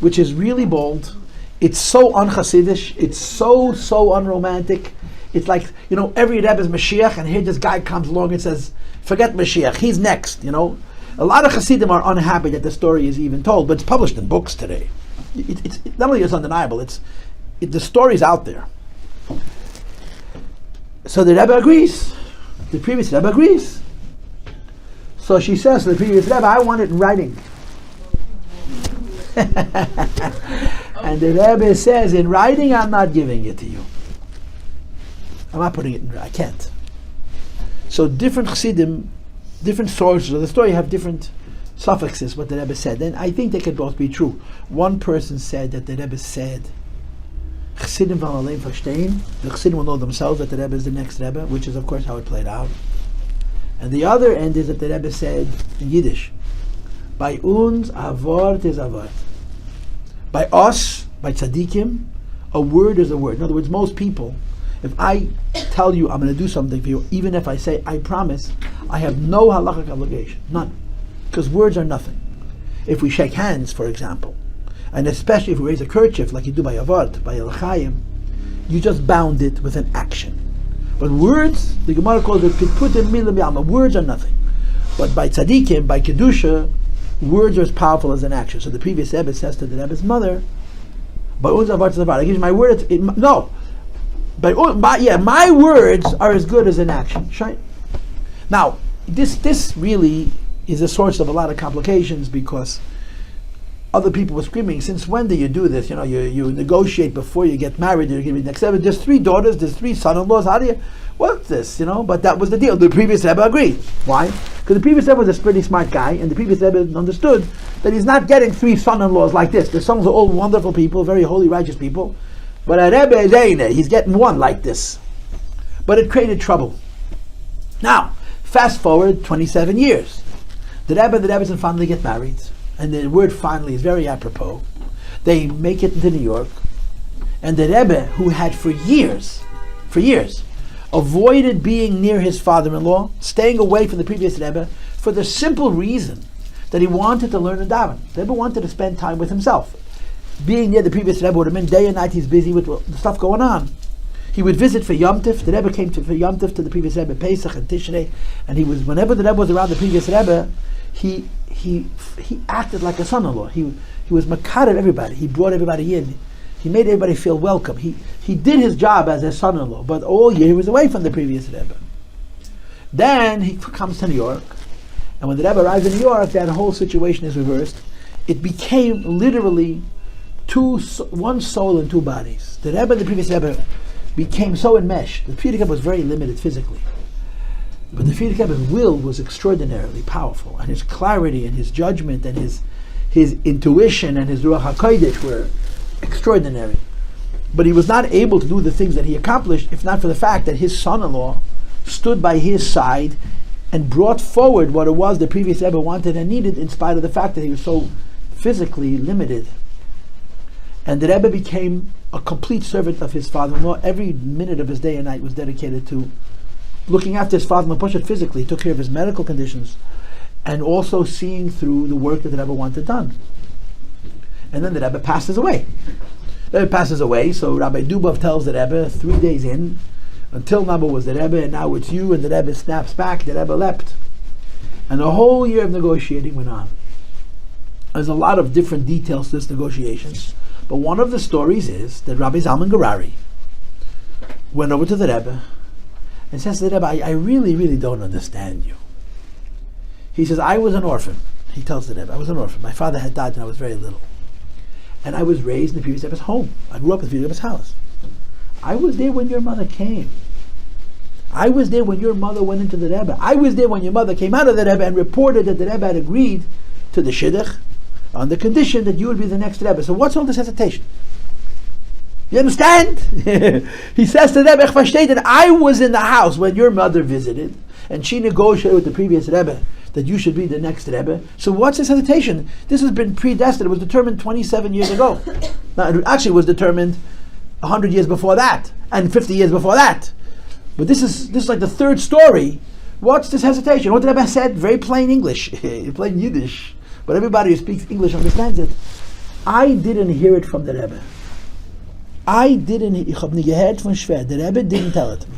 Which is really bold. It's so unchassidish. It's so unromantic. It's like, every Rebbe is Mashiach, and here this guy comes along and says, forget Mashiach, he's next, A lot of Chassidim are unhappy that the story is even told, but it's published in books today. It's not only it's undeniable, the story's out there. So the Rebbe agrees. The previous Rebbe agrees. So she says to the previous Rebbe, I want it in writing. And the Rebbe says, in writing, I'm not giving it to you. I'm not putting it in writing. I can't. So different Chassidim, different sources of the story have different suffixes, what the Rebbe said. And I think they could both be true. One person said that the Rebbe said, Chassidim van alleen verstehen. The Chassidim will know themselves that the Rebbe is the next Rebbe, which is of course how it played out. And the other end is that the Rebbe said in Yiddish, by uns a word is a word. By us, by tzaddikim, a word is a word. In other words, most people, if I tell you I'm going to do something for you, even if I say I promise, I have no halachic obligation, none, because words are nothing. If we shake hands, for example, and especially if we raise a kerchief like you do by Avot, by Elchaim, you just bound it with an action. But words, the Gemara calls it pitputim milim yalma. Words are nothing. But by tzaddikim, by kedusha, words are as powerful as an action. So the previous Rebbe says to the Rebbe's mother, "By uns avar tzadvar, I give you my word." No, my words are as good as an action. Now, this really is a source of a lot of complications because other people were screaming, since when do you do this? You negotiate before you get married. You're going to be next 7. There's 3 daughters, there's 3 son-in-laws. How do you, what's this? But that was the deal. The previous Rebbe agreed. Why? Because the previous Rebbe was a pretty smart guy, and the previous Rebbe understood that he's not getting 3 son-in-laws like this. The sons are all wonderful people, very holy, righteous people. But a Rebbe is eine. He's getting one like this. But it created trouble. Now, fast forward 27 years. The Rebbe and the Rebbetzin finally get married. And the word finally is very apropos. They make it into New York. And the Rebbe, who had for years, avoided being near his father-in-law, staying away from the previous Rebbe, for the simple reason that he wanted to learn and daven. The Rebbe wanted to spend time with himself. Being near the previous Rebbe would have meant day and night he's busy with the stuff going on. He would visit for Yom Tif. The Rebbe came for Yom Tif to the previous Rebbe, Pesach and Tishrei, and whenever the Rebbe was around the previous Rebbe, he acted like a son-in-law. He was makar of everybody. He brought everybody in. He made everybody feel welcome. He did his job as a son-in-law, but all year he was away from the previous Rebbe. Then he comes to New York, and when the Rebbe arrives in New York, that whole situation is reversed. It became literally one soul and 2 bodies. The Rebbe and the previous Rebbe became so enmeshed. The previous Rebbe was very limited physically. But the previous Rebbe's will was extraordinarily powerful, and his clarity and his judgment and his intuition and his Ruach HaKodesh were extraordinary. But he was not able to do the things that he accomplished if not for the fact that his son-in-law stood by his side and brought forward what it was the previous Rebbe wanted and needed, in spite of the fact that he was so physically limited. And the Rebbe became a complete servant of his father-in-law. Every minute of his day and night was dedicated to looking after his father-in-law physically. He took care of his medical conditions and also seeing through the work that the Rebbe wanted done. And then the Rebbe passes away. The Rebbe passes away, so Rabbi Dubov tells the Rebbe 3 days in, until now was the Rebbe and now it's you, and the Rebbe snaps back, the Rebbe leapt. And a whole year of negotiating went on. There's a lot of different details to this negotiations, but one of the stories is that Rabbi Zalman Gerari went over to the Rebbe and says to the Rebbe, I really, really don't understand you. He says, I was an orphan. He tells the Rebbe, I was an orphan. My father had died when I was very little. And I was raised in the Previous Rebbe's home. I grew up in the Previous Rebbe's house. I was there when your mother came. I was there when your mother went into the Rebbe. I was there when your mother came out of the Rebbe and reported that the Rebbe had agreed to the Shidduch on the condition that you would be the next Rebbe. So what's all this hesitation? You understand? He says to the Rebbe, that I was in the house when your mother visited and she negotiated with the previous Rebbe that you should be the next Rebbe. So what's this hesitation? This has been predestined. It was determined 27 years ago. Now, it actually was determined 100 years before that and 50 years before that. But this is like the third story. What's this hesitation? What the Rebbe said? Very plain English, plain Yiddish. But everybody who speaks English understands it. I didn't hear it from the Rebbe. Ich hab nicht gehört von Shvat. The Rebbe didn't tell it to me.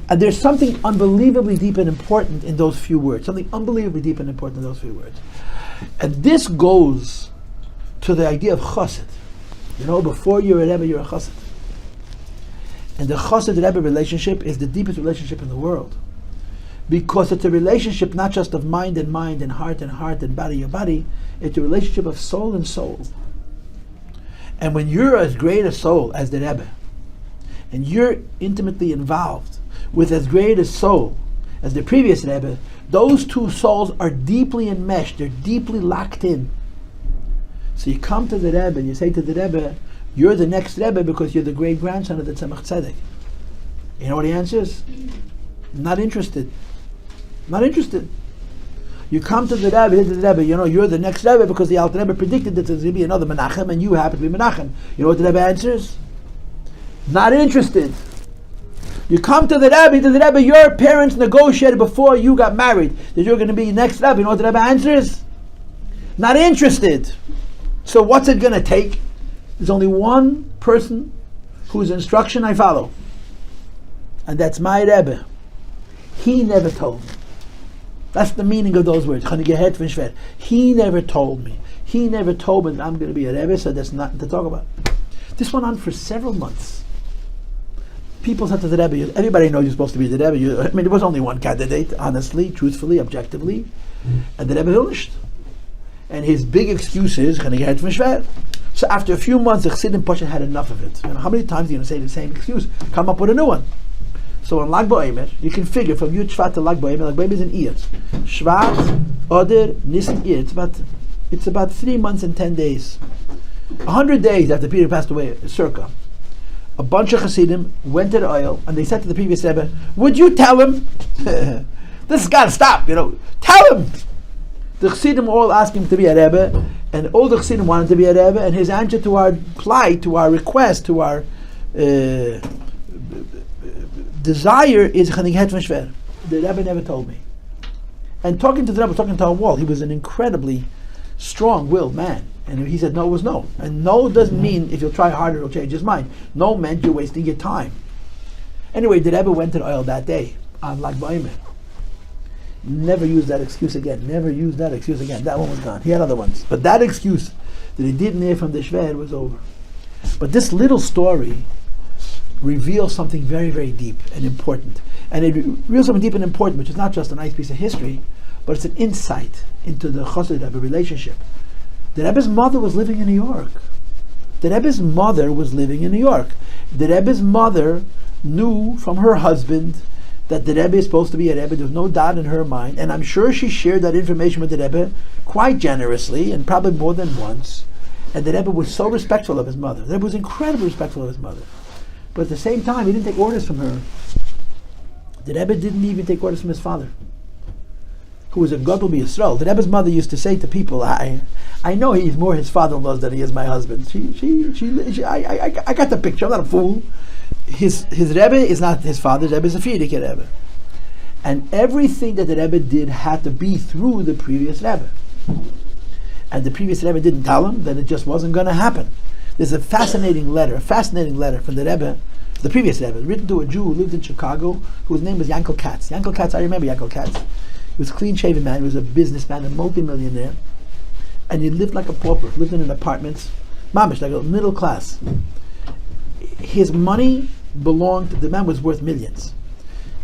And there's something unbelievably deep and important in those few words. Something unbelievably deep and important in those few words. And this goes to the idea of Chossid. You know, before you're a Rebbe, you're a Chossid. And the Chossid-Rebbe relationship is the deepest relationship in the world. Because it's a relationship not just of mind and heart and body and body. It's a relationship of soul and soul. And when you're as great a soul as the Rebbe, and you're intimately involved with as great a soul as the previous Rebbe, those two souls are deeply enmeshed, they're deeply locked in. So you come to the Rebbe and you say to the Rebbe, you're the next Rebbe because you're the great-grandson of the Tzemach Tzedek. You know what he answers? Not interested. Not interested. You come to the Rebbe, you know, you're the next Rebbe because the Alter Rebbe predicted that there's going to be another Menachem and you happen to be Menachem. You know what the Rebbe answers? Not interested. You come to the Rebbe, your parents negotiated before you got married that you're going to be next Rebbe. You know what the Rebbe answers? Not interested. So what's it going to take? There's only one person whose instruction I follow. And that's my Rebbe. He never told me. That's the meaning of those words. He never told me. He never told me that I'm going to be a Rebbe, so there's nothing to talk about. This went on for several months. People said to the Rebbe, everybody knows you're supposed to be the Rebbe. There was only one candidate, honestly, truthfully, objectively. And the Rebbe finished. And his big excuse is, so after a few months, the Chassidim Pasha had enough of it. How many times are you going to say the same excuse? Come up with a new one. So on Lag BaOmer, you can figure from Yud Shvat to Lag BaOmer. Lag BaOmer is an year. Shvat, Oder, Nisan, year. It's about 3 months and 10 days. 100 days after Peter passed away, circa. A bunch of Chassidim went to the oil and they said to the previous Rebbe, would you tell him? This has got to stop, Tell him! The Chassidim all asked him to be a Rebbe, and all the Chassidim wanted to be a Rebbe, and his answer to our plight, to our request, to our desire is the Rebbe never told me. And talking to the Rebbe, talking to our wall, he was an incredibly strong-willed man. And he said no was no. And no doesn't mean if you'll try harder he'll change his mind. No meant you're wasting your time. Anyway, the Rebbe went to the oil that day on Lag BaOmer. Never used that excuse again. Never used that excuse again. That one was gone. He had other ones. But that excuse that he didn't hear from the Shvat was over. But this little story reveals something very, very deep and important. And it reveals something deep and important, which is not just a nice piece of history, but it's an insight into the Chossid Rebbe relationship. The Rebbe's mother was living in New York. The Rebbe's mother was living in New York. The Rebbe's mother knew from her husband that the Rebbe is supposed to be a Rebbe. There was no doubt in her mind. And I'm sure she shared that information with the Rebbe quite generously and probably more than once. And the Rebbe was so respectful of his mother. The Rebbe was incredibly respectful of his mother. But at the same time, he didn't take orders from her. The Rebbe didn't even take orders from his father, who was a Gadol B'Yisrael. The Rebbe's mother used to say to people, I know he's more his father-in-law than he is my husband. I got the picture. I'm not a fool. His Rebbe is not his father. His Rebbe is a Frierdiker Rebbe. And everything that the Rebbe did had to be through the previous Rebbe. And the previous Rebbe didn't tell him that it just wasn't going to happen. There's a fascinating letter from the Rebbe, the previous Rebbe, written to a Jew who lived in Chicago, whose name was Yankel Katz. Yankel Katz, I remember Yankel Katz. He was a clean-shaven man. He was a businessman, a multi-millionaire. And he lived like a pauper, lived in an apartment, mamish, like a middle class. His money belonged, the man was worth millions.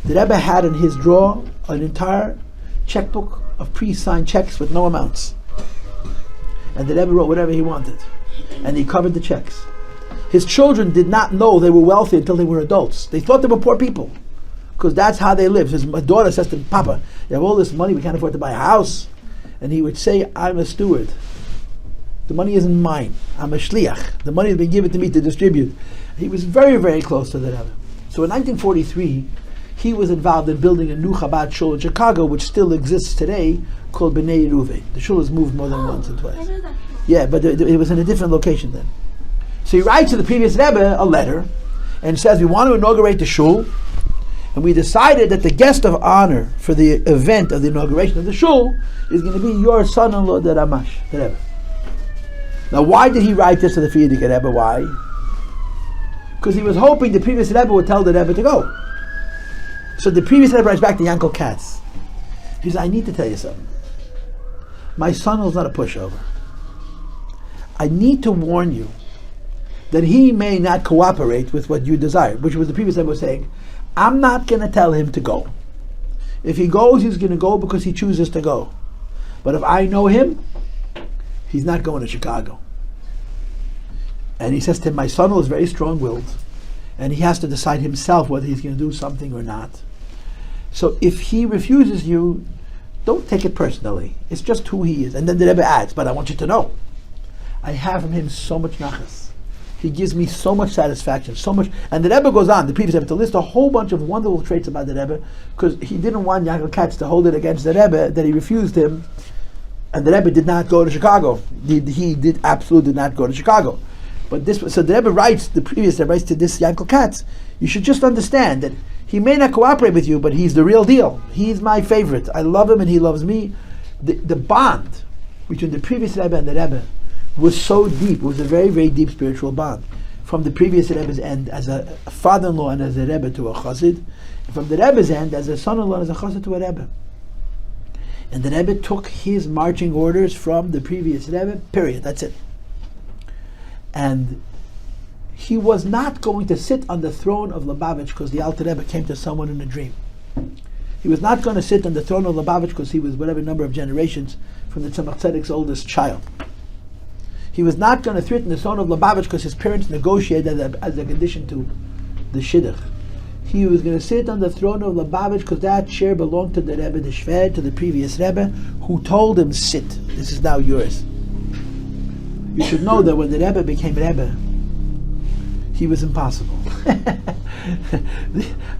The Rebbe had in his drawer an entire checkbook of pre-signed checks with no amounts. And the Rebbe wrote whatever he wanted. And he covered the checks. His children did not know they were wealthy until they were adults. They thought they were poor people, because that's how they lived. His daughter says to him, Papa, you have all this money, we can't afford to buy a house. And he would say, I'm a steward. The money isn't mine. I'm a shliach. The money has been given to me to distribute. He was very, very close to the Rebbe. So in 1943, he was involved in building a new Chabad shul in Chicago, which still exists today, called B'nai Ruve. The shul has moved more than once or twice. Yeah, but it was in a different location then. So he writes to the previous Rebbe a letter and says, we want to inaugurate the shul, and we decided that the guest of honor for the event of the inauguration of the shul is going to be your son-in-law, the Ramash, the Rebbe. Now, why did he write this to the Frierdiker Rebbe? Why? Because he was hoping the previous Rebbe would tell the Rebbe to go. So the previous Rebbe writes back to Yankel Katz. He says, I need to tell you something. My son-in-law is not a pushover. I need to warn you that he may not cooperate with what you desire, which was the previous Rebbe was saying, I'm not going to tell him to go. If he goes, he's going to go because he chooses to go. But if I know him, he's not going to Chicago. And he says to him, my son-in-law is very strong-willed, and he has to decide himself whether he's going to do something or not. So if he refuses you, don't take it personally. It's just who he is. And then the Rebbe adds, but I want you to know, I have from him so much nachas. He gives me so much satisfaction, so much. And the Rebbe goes on, the previous Rebbe, to list a whole bunch of wonderful traits about the Rebbe, because he didn't want Yankel Katz to hold it against the Rebbe that he refused him, and the Rebbe did not go to Chicago. He absolutely did not go to Chicago. But so the Rebbe writes, the previous Rebbe writes to this Yankel Katz, you should just understand that he may not cooperate with you, but he's the real deal. He's my favorite. I love him and he loves me. The bond between the previous Rebbe and the Rebbe was so deep. It was a very, very deep spiritual bond. From the previous Rebbe's end as a father-in-law and as a Rebbe to a Chossid, and from the Rebbe's end as a son-in-law and as a Chossid to a Rebbe. And the Rebbe took his marching orders from the previous Rebbe, period. That's it. And he was not going to sit on the throne of Lubavitch because the Alter Rebbe came to someone in a dream. He was not going to sit on the throne of Lubavitch because he was whatever number of generations from the Tzemach Tzedek's oldest child. He was not going to sit on the throne of Lubavitch because his parents negotiated as a condition to the Shidduch. He was going to sit on the throne of Lubavitch because that chair belonged to the Rebbe, the Shvat, to the previous Rebbe, who told him, sit, this is now yours. You should know that when the Rebbe became Rebbe, he was impossible.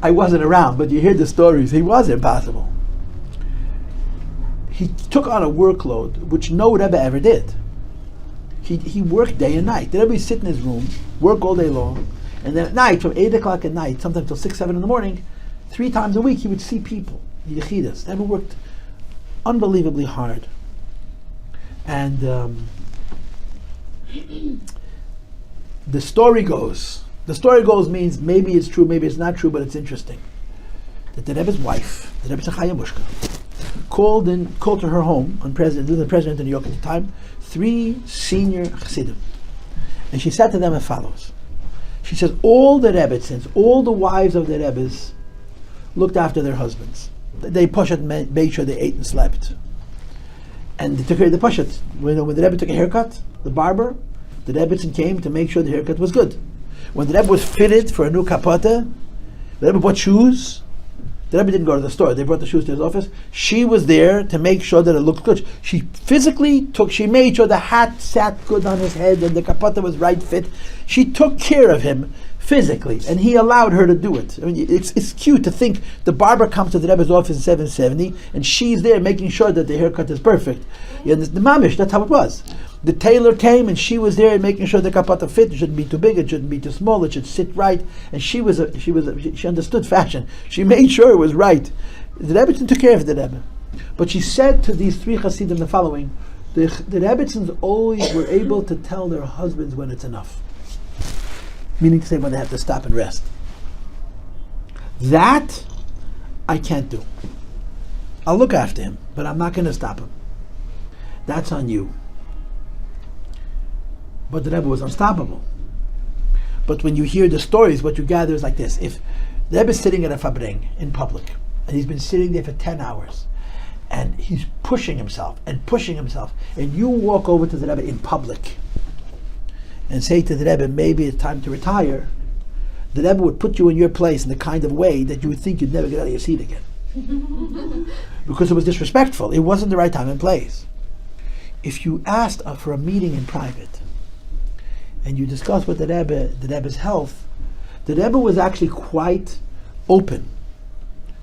I wasn't around, but you hear the stories. He was impossible. He took on a workload which no Rebbe ever did. He worked day and night. The Rebbe would sit in his room, work all day long, and then at night, from 8 o'clock at night, sometimes till 6, 7 in the morning, 3 times a week, he would see people, LiYahadus. The Rebbe worked unbelievably hard. And the story goes means maybe it's true, maybe it's not true, but it's interesting, that the Rebbe's wife, the Rebbe Chayamushka, called to her home, the president in New York at the time, 3 senior Chassidim. And she said to them as follows. She says, all the Rebbitzins, all the wives of the Rebbes looked after their husbands. They pushed made sure they ate and slept. And they took care of the pushet. When the Rebbe took a haircut, the barber, the Rebbitzin came to make sure the haircut was good. When the Rebbe was fitted for a new kapata, the Rebbe bought shoes. The Rebbe didn't go to the store. They brought the shoes to his office. She was there to make sure that it looked good. She made sure the hat sat good on his head and the kapata was right fit. She took care of him physically, and he allowed her to do it. I mean, it's cute to think the barber comes to the Rebbe's office in 770, and she's there making sure that the haircut is perfect. Yeah, the mamish, that's how it was. The tailor came and she was there making sure the kapata fit. It shouldn't be too big, it shouldn't be too small, it should sit right. And she understood fashion. She made sure it was right. The Rebbitzin took care of the Rebbe. But she said to these 3 Chassidim the following: the Rebbitzins always were able to tell their husbands when it's enough. Meaning to say when they have to stop and rest. That I can't do. I'll look after him, but I'm not going to stop him. That's on you. But the Rebbe was unstoppable. But when you hear the stories, what you gather is like this. If the Rebbe is sitting at a fabring in public, and he's been sitting there for 10 hours, and he's pushing himself, and you walk over to the Rebbe in public, and say to the Rebbe, maybe it's time to retire, the Rebbe would put you in your place in the kind of way that you would think you'd never get out of your seat again. Because it was disrespectful. It wasn't the right time and place. If you asked for a meeting in private, and you discussed with the Rebbe's health, the Rebbe was actually quite open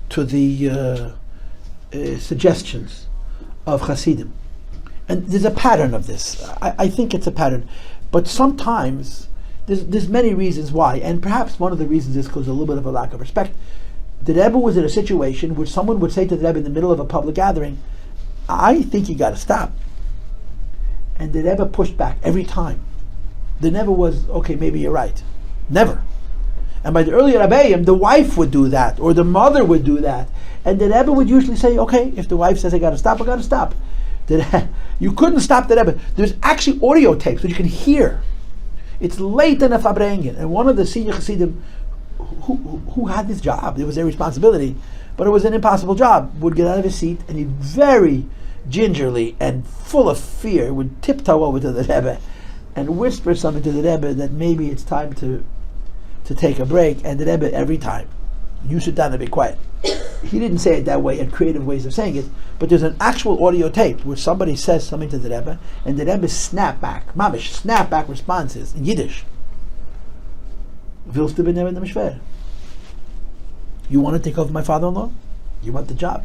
to the suggestions of Chasidim. And there's a pattern of this. I think it's a pattern. But sometimes, there's many reasons why, and perhaps one of the reasons is because of a little bit of a lack of respect. The Rebbe was in a situation where someone would say to the Rebbe in the middle of a public gathering, I think you got to stop. And the Rebbe pushed back every time. There never was, okay, maybe you're right. Never. And by the earlier Rabbeim, the wife would do that, or the mother would do that. And the Rebbe would usually say, okay, if the wife says I got to stop, I got to stop. You couldn't stop the Rebbe. There's actually audio tapes that you can hear. It's late in a fabrengen. And one of the senior Chassidim who had this job, it was their responsibility, but it was an impossible job, would get out of his seat and he'd very gingerly and full of fear would tiptoe over to the Rebbe and whisper something to the Rebbe that maybe it's time to take a break. And the Rebbe, every time, you sit down and be quiet. He didn't say it that way, and creative ways of saying it, but there's an actual audio tape where somebody says something to the Rebbe, and the Rebbe snapback responses in Yiddish. Willst du benehmen dem Schwer? You want to take over my father-in-law? You want the job?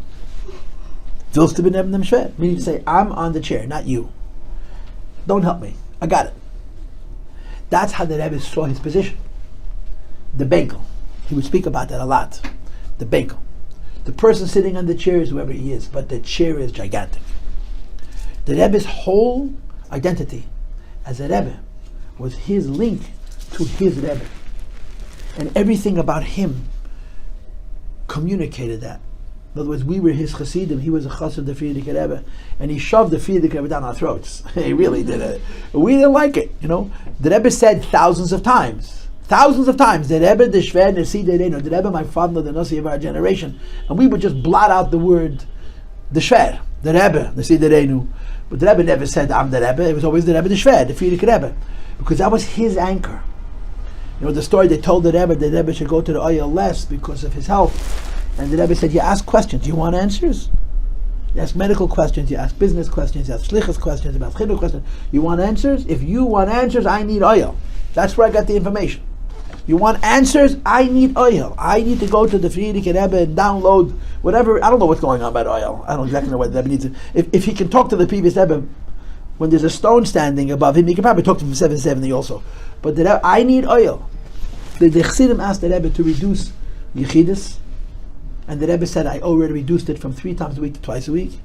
Willst du benehmen dem Schwer? Meaning to say, I'm on the chair, not you. Don't help me. I got it. That's how the Rebbe saw his position. The Benkel. He would speak about that a lot. The Benkel. The person sitting on the chair is whoever he is, but the chair is gigantic. The Rebbe's whole identity as a Rebbe was his link to his Rebbe. And everything about him communicated that. In other words, we were his Chassidim, he was a Chossid of the Frierdiker Rebbe, and he shoved the Frierdiker Rebbe down our throats. He really did it. We didn't like it, you know. The Rebbe said thousands of times, the Rebbe, the Shvat, the Rebbe, my father, the Yossi of our generation, and we would just blot out the word, the Shvat, the Rebbe, the Siderenu. But the Rebbe never said, I'm the Rebbe. It was always the Rebbe, the Shvat, the Frierdiker Rebbe, because that was his anchor. You know, the story they told the Rebbe should go to the oil less because of his health. And the Rebbe said, you ask questions, you want answers? You ask medical questions, you ask business questions, you ask shlichus questions, about chinuch questions. You want answers? If you want answers, I need oil. That's where I got the information. You want answers? I need oil. I need to go to the Frierdiker Rebbe and download whatever. I don't know what's going on about oil. I don't exactly know what the Rebbe needs. If he can talk to the previous Rebbe, when there's a stone standing above him, he can probably talk to him from 770 also. But the Rebbe, I need oil. The Chassidim asked the Rebbe to reduce LiYahadus, and the Rebbe said, I already reduced it from 3 times a week to twice a week.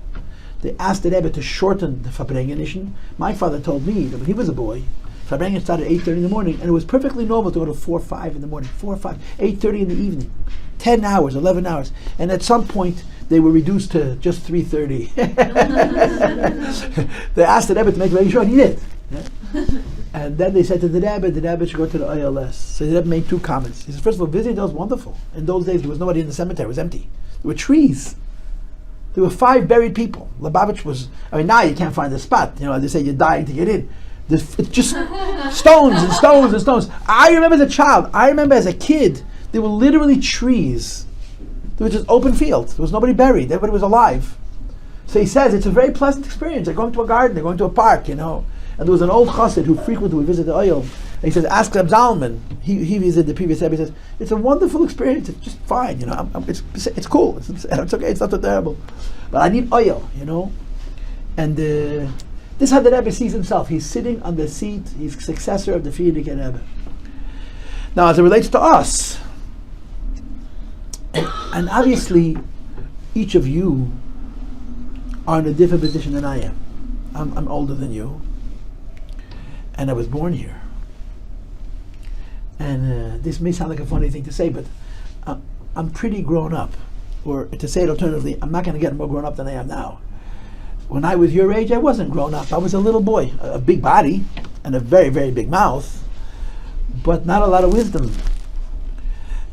They asked the Rebbe to shorten the Fabrengen. My father told me that when he was a boy, Fabrengen started at 8:30 in the morning, and it was perfectly normal to go to 4 or 5 in the morning, 4 or 5, 8:30 in the evening, 10 hours, 11 hours. And at some point, they were reduced to just 3:30. They asked the Rebbe to make it very short, he did. Yeah? And then they said to the Rebbe should go to the ILS. So the Rebbe made 2 comments. He said, first of all, visiting was wonderful. In those days, there was nobody in the cemetery. It was empty. There were trees. There were 5 buried people. Lubavitch was, now you can't find a spot. You know, they say you're dying to get in. It's just stones and stones and stones. I remember as a child, as a kid, there were literally trees. There was just open fields. There was nobody buried. Everybody was alive. So he says, it's a very pleasant experience. They're going to a garden. They're going to a park, you know. And there was an old chassid who frequently would visit the oil. And he says, ask Reb Zalman. He visited the previous Rebbe. He says, it's a wonderful experience. It's just fine, you know. It's cool. It's okay. It's not so terrible. But I need oil, you know. And this is how the Rebbe sees himself. He's sitting on the seat. He's successor of the Frierdiker Rebbe. Now, as it relates to us, and obviously, each of you are in a different position than I am. I'm older than you. And I was born here. And this may sound like a funny thing to say, but I'm pretty grown up or to say it alternatively, I'm not going to get more grown up than I am now. When I was your age, I wasn't grown up. I was a little boy, a big body and a very, very big mouth, but not a lot of wisdom.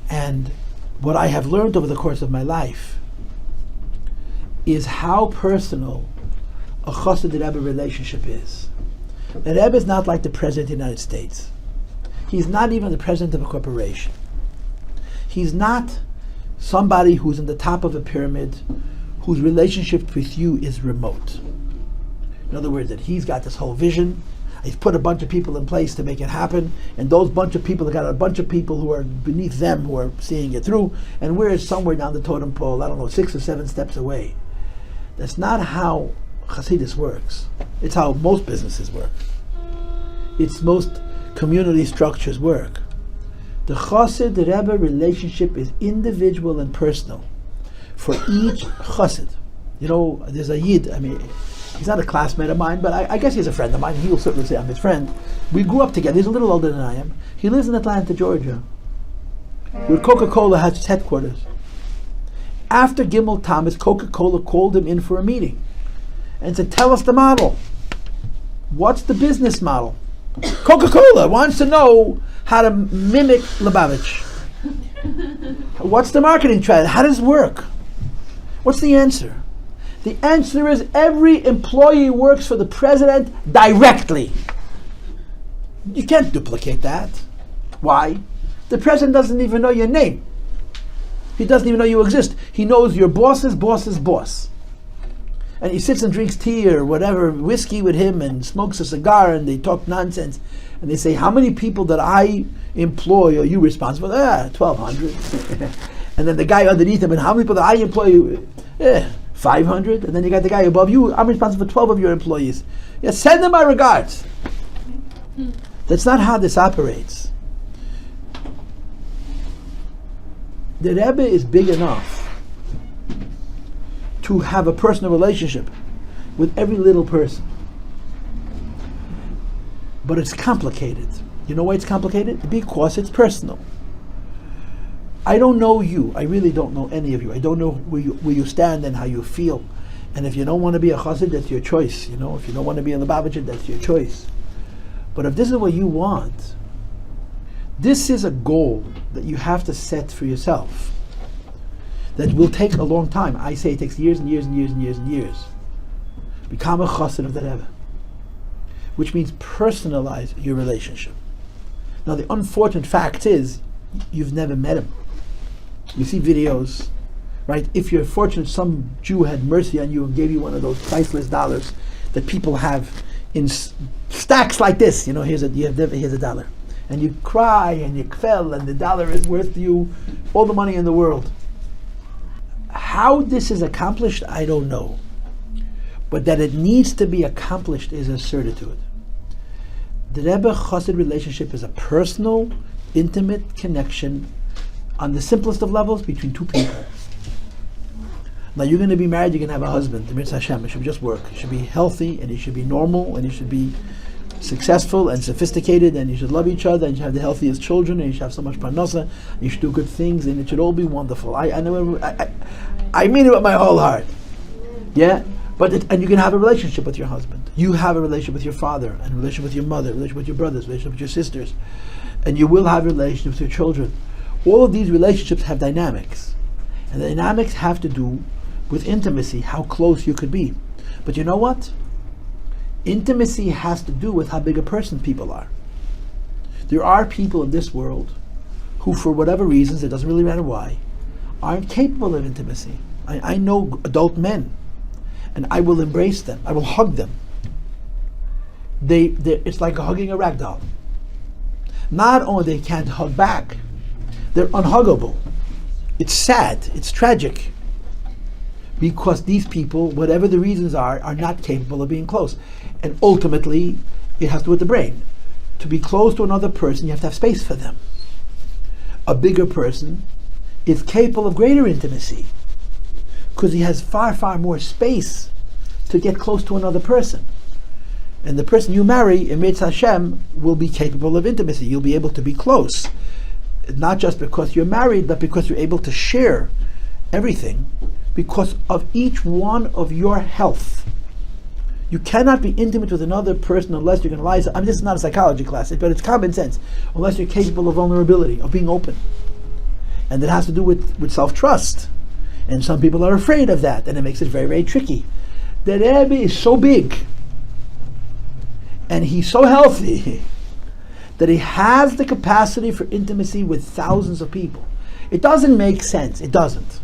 And what I have learned over the course of my life is how personal a Chossid Rebbe relationship is. The Rebbe is not like the President of the United States. He's not even the President of a corporation. He's not somebody who's in the top of a pyramid whose relationship with you is remote. In other words, that he's got this whole vision, he's put a bunch of people in place to make it happen, and those bunch of people have got a bunch of people who are beneath them who are seeing it through, and we're somewhere down the totem pole, 6 or 7 steps away. That's not how Chassidus works. It's how most businesses work. It's most community structures work. The Chossid Rebbe relationship is individual and personal for each Chossid. You know, there's a Yid, he's not a classmate of mine, but I guess he's a friend of mine. He will certainly say I'm his friend. We grew up together. He's a little older than I am. He lives in Atlanta, Georgia, where Coca-Cola has its headquarters. After Gimel Thomas, Coca-Cola called him in for a meeting and said, tell us the model. What's the business model? Coca-Cola wants to know how to mimic Lubavitch. What's the marketing strategy? How does it work? What's the answer? The answer is every employee works for the president directly. You can't duplicate that. Why? The president doesn't even know your name. He doesn't even know you exist. He knows your boss's boss's boss. And he sits and drinks tea or whatever, whiskey with him, and smokes a cigar, and they talk nonsense. And they say, how many people that I employ are you responsible for? 1,200. And then the guy underneath him, and how many people that I employ? 500. And then you got the guy above you, I'm responsible for 12 of your employees. Yeah, send them my regards. That's not how this operates. The Rebbe is big enough to have a personal relationship with every little person. But it's complicated. You know why it's complicated? Because it's personal. I don't know you. I really don't know any of you. I don't know where you stand and how you feel. And if you don't want to be a chassid, that's your choice. You know, if you don't want to be a Lubavitcher, that's your choice. But if this is what you want, this is a goal that you have to set for yourself. That will take a long time. I say it takes years and years and years and years and years. Become a chassid of the Rebbe. Which means personalize your relationship. Now the unfortunate fact is, you've never met him. You see videos, right? If you're fortunate, some Jew had mercy on you and gave you one of those priceless dollars that people have in stacks like this. You know, here's a dollar. And you cry and you kvel, and the dollar is worth you all the money in the world. How this is accomplished, I don't know. But that it needs to be accomplished is a certitude. The Rebbe Chossid relationship is a personal, intimate connection on the simplest of levels between two people. Now you're going to be married, you're going to have a husband. The Mitzvah Hashem, it should just work. It should be healthy, and it should be normal, and it should be successful and sophisticated, and you should love each other, and you should have the healthiest children, and you should have so much parnasa, and you should do good things, and it should all be wonderful. I mean it with my whole heart. Yeah? And you can have a relationship with your husband. You have a relationship with your father, and a relationship with your mother, a relationship with your brothers, a relationship with your sisters. And you will have a relationship with your children. All of these relationships have dynamics. And the dynamics have to do with intimacy, how close you could be. But you know what? Intimacy has to do with how big a person people are. There are people in this world who, for whatever reasons, it doesn't really matter why, aren't capable of intimacy. I know adult men, and I will embrace them. I will hug them. It's like hugging a rag doll. Not only they can't hug back, they're unhuggable. It's sad, it's tragic, because these people, whatever the reasons are not capable of being close. And ultimately, it has to do with the brain. To be close to another person, you have to have space for them. A bigger person is capable of greater intimacy, because he has far, far more space to get close to another person. And the person you marry, in Mitzvah Hashem, will be capable of intimacy. You'll be able to be close. Not just because you're married, but because you're able to share everything because of each one of your health. You cannot be intimate with another person unless you're going to lie. I mean, this is not a psychology class, but it's common sense. Unless you're capable of vulnerability, of being open. And it has to do with self-trust. And some people are afraid of that, and it makes it very, very tricky. The Rebbe is so big, and he's so healthy, that he has the capacity for intimacy with thousands of people. It doesn't make sense. It doesn't.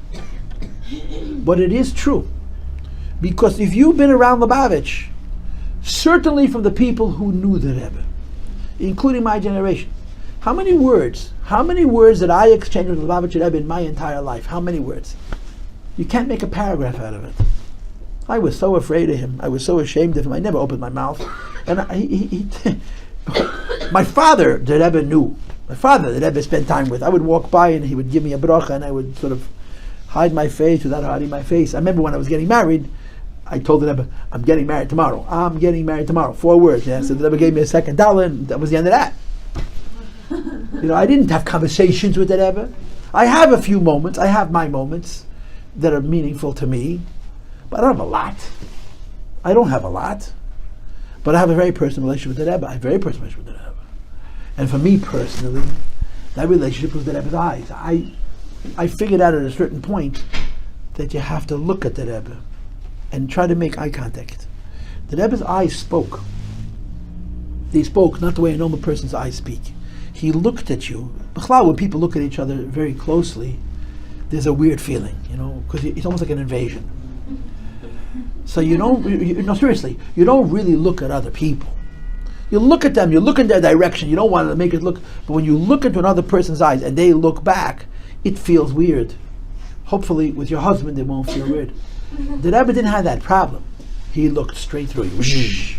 But it is true. Because if you've been around Lubavitch, certainly from the people who knew the Rebbe, including my generation, how many words did I exchange with Lubavitch Rebbe in my entire life? How many words? You can't make a paragraph out of it. I was so afraid of him. I was so ashamed of him. I never opened my mouth. And my father, the Rebbe knew. My father, the Rebbe spent time with. I would walk by and he would give me a bracha and I would sort of hide my face without hiding my face. I remember when I was getting married, I told the Rebbe, I'm getting married tomorrow. I'm getting married tomorrow. 4 words. Yeah? So the Rebbe gave me a second dollar and that was the end of that. I didn't have conversations with the Rebbe. I have a few moments. I have my moments that are meaningful to me. But I don't have a lot. I don't have a lot. But I have a very personal relationship with the Rebbe. I have a very personal relationship with the Rebbe. And for me personally, that relationship was the Rebbe's eyes. I figured out at a certain point that you have to look at the Rebbe and try to make eye contact. The Rebbe's eyes spoke. They spoke not the way a normal person's eyes speak. He looked at you. When people look at each other very closely, there's a weird feeling, because it's almost like an invasion. So seriously, you don't really look at other people. You look at them, you look in their direction, you don't want to make it look, but when you look into another person's eyes and they look back, it feels weird. Hopefully with your husband it won't feel weird. The Rebbe didn't have that problem. He looked straight through you.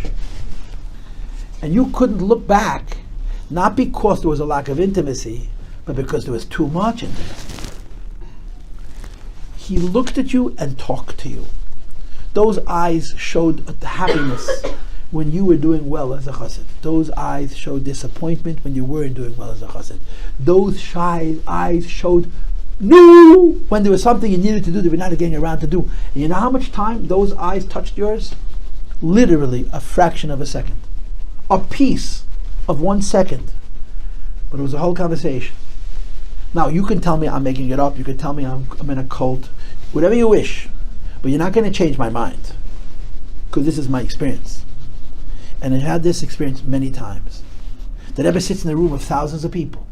And you couldn't look back, not because there was a lack of intimacy, but because there was too much intimacy. He looked at you and talked to you. Those eyes showed the happiness when you were doing well as a chassid. Those eyes showed disappointment when you weren't doing well as a chassid. Those eyes showed knew when there was something you needed to do that you're not getting around to do. And you know how much time those eyes touched yours? Literally a fraction of a second. A piece of 1 second. But it was a whole conversation. Now you can tell me I'm making it up, you can tell me I'm in a cult, whatever you wish, but you're not going to change my mind, because this is my experience. And I had this experience many times. The Rebbe sits in the room of thousands of people,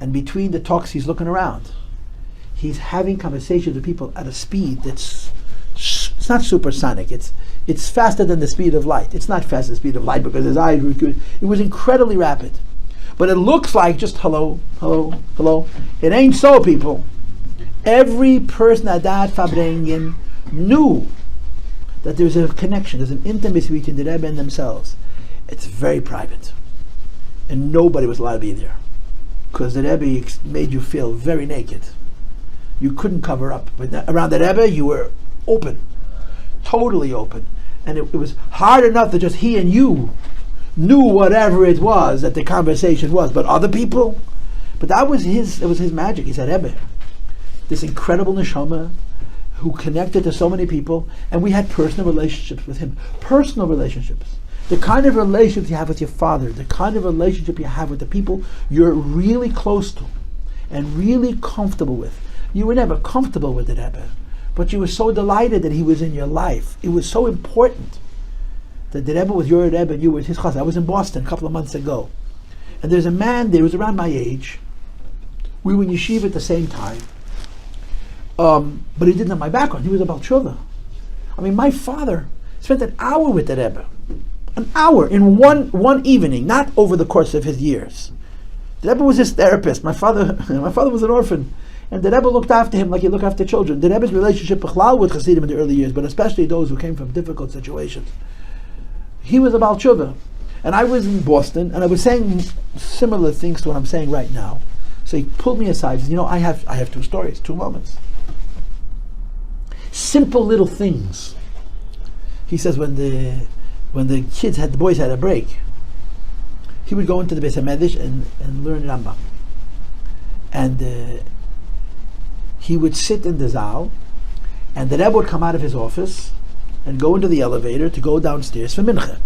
and between the talks he's looking around. He's having conversations with people at a speed it's not supersonic. It's faster than the speed of light. It's not fast as the speed of light because his eyes were good. It was incredibly rapid. But it looks like just hello, hello, hello. It ain't so, people. Every person at that Fabrengen knew that there's a connection, there's an intimacy between the Rebbe and themselves. It's very private. And nobody was allowed to be there. Because the Rebbe made you feel very naked. You couldn't cover up. But around the Rebbe, you were open. Totally open. And it was hard enough that just he and you knew whatever it was that the conversation was. But other people, but that was his magic. He said, Rebbe, this incredible neshama who connected to so many people, and we had personal relationships with him. Personal relationships. The kind of relationships you have with your father, the kind of relationship you have with the people you're really close to and really comfortable with. You were never comfortable with the Rebbe, but you were so delighted that he was in your life. It was so important that the Rebbe was your Rebbe and you were his chassid. I was in Boston a couple of months ago, and there's a man there who was around my age. We were in yeshiva at the same time, but he didn't have my background. He was a Baltshuva. I mean, my father spent an hour with the Rebbe. An hour in one evening, not over the course of his years. The Rebbe was his therapist. My father was an orphan, and the Rebbe looked after him like he looked after children. The Rebbe's relationship with Chasidim in the early years, but especially those who came from difficult situations. He was a Baal Tshuva, and I was in Boston, and I was saying similar things to what I'm saying right now. So he pulled me aside. He said, I have 2 stories, 2 moments. Simple little things. He says when the boys had a break, he would go into the Beis HaMedrash and learn Rambam. And he would sit in the Zal, and the Rebbe would come out of his office and go into the elevator to go downstairs for Mincha.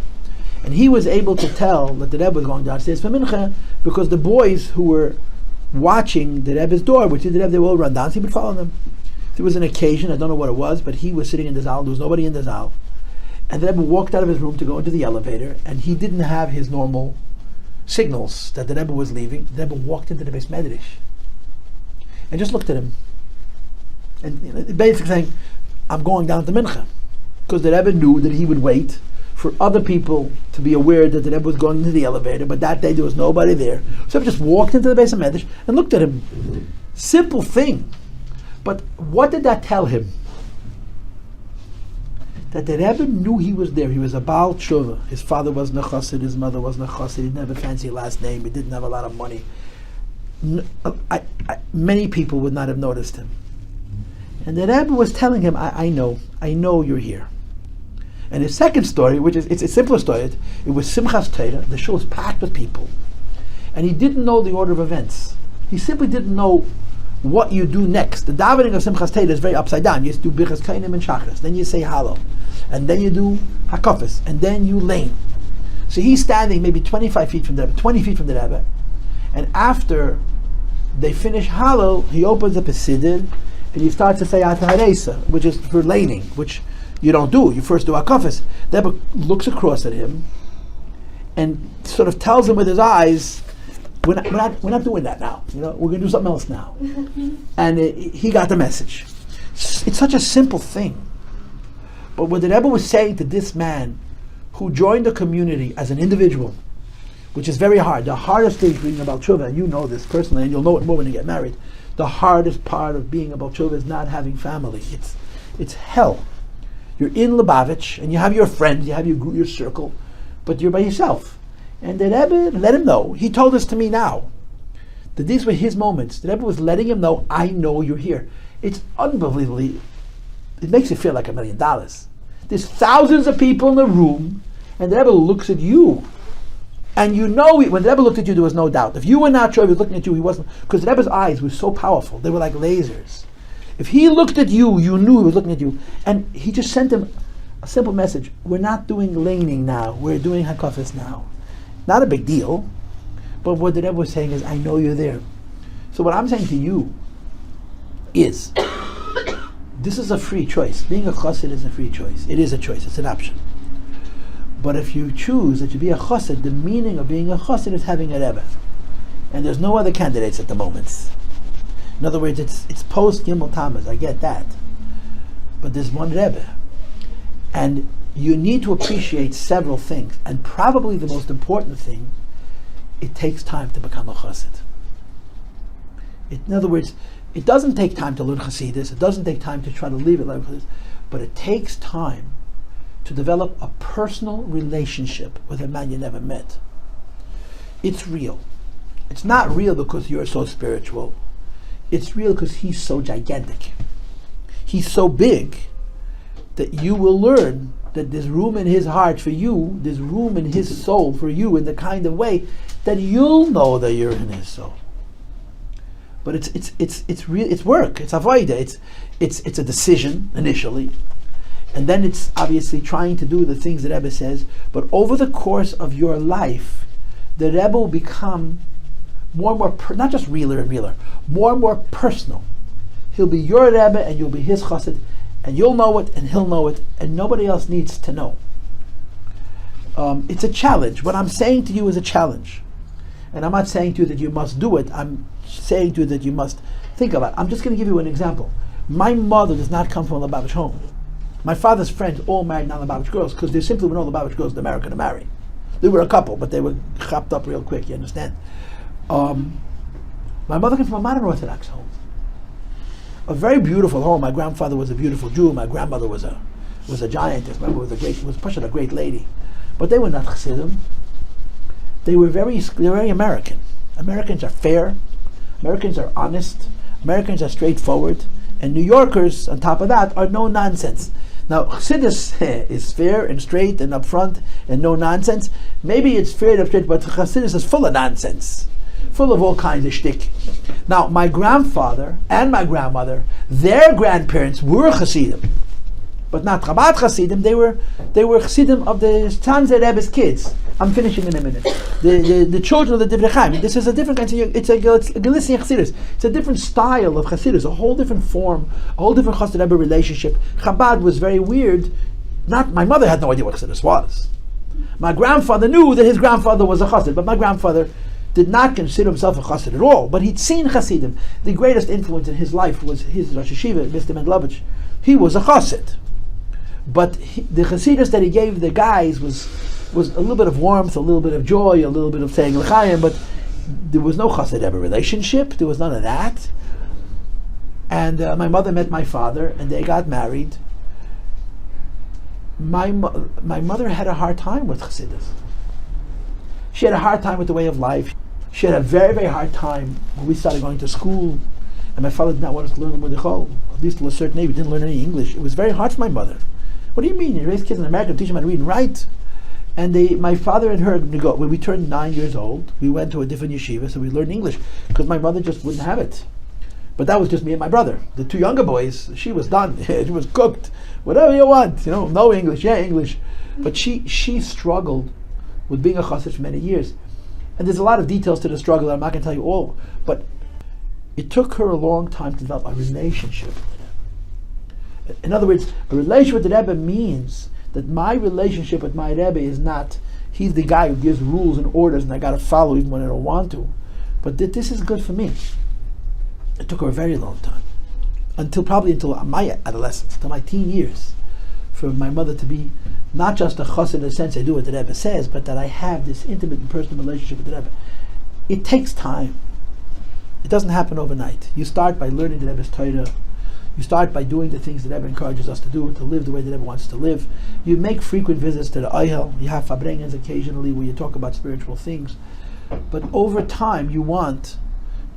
And he was able to tell that the Rebbe was going downstairs for Mincha because the boys who were watching the Rebbe's door, which is the Rebbe, they will run down, so he would follow them. There was an occasion, I don't know what it was, but he was sitting in the Zal, there was nobody in the Zal, and the Rebbe walked out of his room to go into the elevator, and he didn't have his normal signals that the Rebbe was leaving. The Rebbe walked into the Beis Medrash and just looked at him, and basically saying, I'm going down to Mincha, because the Rebbe knew that he would wait for other people to be aware that the Rebbe was going into the elevator, but that day there was nobody there. So he just walked into the Beis Medrash and looked at him. Simple thing. But what did that tell him? That the Rebbe knew he was there. He was a Baal Tshuva. His father wasn't a Chossid, his mother wasn't a Chossid, he didn't have a fancy last name, he didn't have a lot of money. Many people would not have noticed him. And the Rebbe was telling him, I know you're here. And his second story, which is it's a simpler story, it was Simchas Torah. The shul was packed with people, and he didn't know the order of events. He simply didn't know what you do next. The davening of Simchas Torah is very upside down. You do Birchas Kainim and Shachris, then you say Hallow, and then you do Hakafis, and then you lane. So he's standing maybe 25 feet from the Rebbe, 20 feet from the Rebbe, and after they finish Hallow, he opens up his siddur, and he starts to say Ataharesa, which is for laning, which you don't do. You first do Hakafis. The Rebbe looks across at him and sort of tells him with his eyes, we're not doing that now. We're going to do something else now. And he got the message. It's such a simple thing. But what the Rebbe was saying to this man who joined the community as an individual, which is very hard. The hardest thing being about tshuva, and you know this personally, and you'll know it more when you get married, the hardest part of being about tshuva is not having family. It's hell. You're in Lubavitch, and you have your friends, you have your circle, but you're by yourself. And the Rebbe let him know. He told this to me now, that these were his moments. The Rebbe was letting him know, I know you're here. It's unbelievably, it makes you feel like $1 million. There's thousands of people in the room, and the Rebbe looks at you. And when the Rebbe looked at you, there was no doubt. If you were not sure he was looking at you, he wasn't. Because the Rebbe's eyes were so powerful. They were like lasers. If he looked at you, you knew he was looking at you. And he just sent him a simple message. We're not doing laning now. We're doing hakafis now. Not a big deal. But what the Rebbe was saying is, I know you're there. So what I'm saying to you is, this is a free choice. Being a chossid is a free choice. It is a choice. It's an option. But if you choose that you be a chossid, the meaning of being a chossid is having a Rebbe. And there's no other candidates at the moment. In other words, it's post Gimel Tammuz, I get that. But there's one Rebbe. And you need to appreciate several things. And probably the most important thing, it takes time to become a chassid. In other words, it doesn't take time to learn Chassidus, it doesn't take time to try to live it like Chassidus, but it takes time to develop a personal relationship with a man you never met. It's real. It's not real because you're so spiritual. It's real because he's so gigantic. He's so big that you will learn that there's room in his heart for you, there's room in his soul for you in the kind of way that you'll know that you're in his soul. But it's real. It's work. It's avodah. It's a decision initially, and then it's obviously trying to do the things that Rebbe says. But over the course of your life, the Rebbe will become more and more, not just realer and realer, more and more personal. He'll be your Rebbe and you'll be his chassid, and you'll know it and he'll know it, and nobody else needs to know. It's a challenge. What I'm saying to you is a challenge. And I'm not saying to you that you must do it. I'm saying to you that you must think about it. I'm just going to give you an example. My mother does not come from a Lubavitch home. My father's friends all married non-Lubavitch girls because there simply were no Lubavitch girls in America to marry. There were a couple, but they were chopped up real quick, you understand? My mother came from a modern Orthodox home. A very beautiful home. My grandfather was a beautiful Jew. My grandmother was a giantess. My mother was a great lady. But they were not Chassidim. They were very American. Americans are fair. Americans are honest. Americans are straightforward. And New Yorkers, on top of that, are no nonsense. Now, Chassidus is fair and straight and upfront and no nonsense. Maybe it's fair and straight, but Chassidus is full of nonsense. full of all kinds of shtick. Now, my grandfather and my grandmother, their grandparents were Chassidim, but not Chabad Chassidim. They were Chassidim of the Tzemach Rebbe's kids. I'm finishing in a minute. The children of the Divrei Chaim. This is a different kind of, it's a Galician Chassidus. It's a different style of Chassidus, a whole different form, a whole different Chossid Rebbe relationship. Chabad was very weird. Not my mother had no idea what Chassidus was. My grandfather knew that his grandfather was a Chossid, but my grandfather did not consider himself a Chossid at all. But he'd seen Chassidim. The greatest influence in his life was his Rosh Yeshiva, Mr. Mendelovich. He was a Chossid. But the Chassidus that he gave the guys was a little bit of warmth, a little bit of joy, a little bit of saying l'chaim, but there was no Chossid Rebbe relationship. There was none of that. And my mother met my father, and they got married. My mother had a hard time with Chassidus. She had a hard time with the way of life. She had a very, very hard time when we started going to school, and my father did not want us to learn Mordechai, at least to a certain age. We didn't learn any English. It was very hard for my mother. What do you mean? You raise kids in America, teach them how to read and write? And my father and her, when we turned 9 years old, we went to a different yeshiva, so we learned English, because my mother just wouldn't have it. But that was just me and my brother. The two younger boys, she was done. She was cooked. Whatever you want, no English, yeah, English. But she struggled with being a chassid for many years. And there's a lot of details to the struggle, I'm not going to tell you all. But it took her a long time to develop a relationship with the Rebbe. In other words, a relationship with the Rebbe means that my relationship with my Rebbe is not, he's the guy who gives rules and orders and I got to follow even when I don't want to. But this is good for me. It took her a very long time. Until my adolescence, until my teen years, for my mother to be not just a chassid in the sense I do what the Rebbe says, but that I have this intimate and personal relationship with the Rebbe. It takes time. It doesn't happen overnight. You start by learning the Rebbe's Torah. You start by doing the things the Rebbe encourages us to do, to live the way the Rebbe wants to live. You make frequent visits to the Ohel. You have fabrengens occasionally where you talk about spiritual things. But over time, you want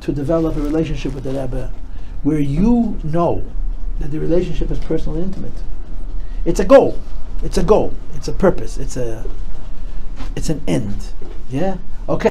to develop a relationship with the Rebbe where you know that the relationship is personal and intimate. It's a goal. It's a goal. It's a purpose. It's an end. Yeah? Okay.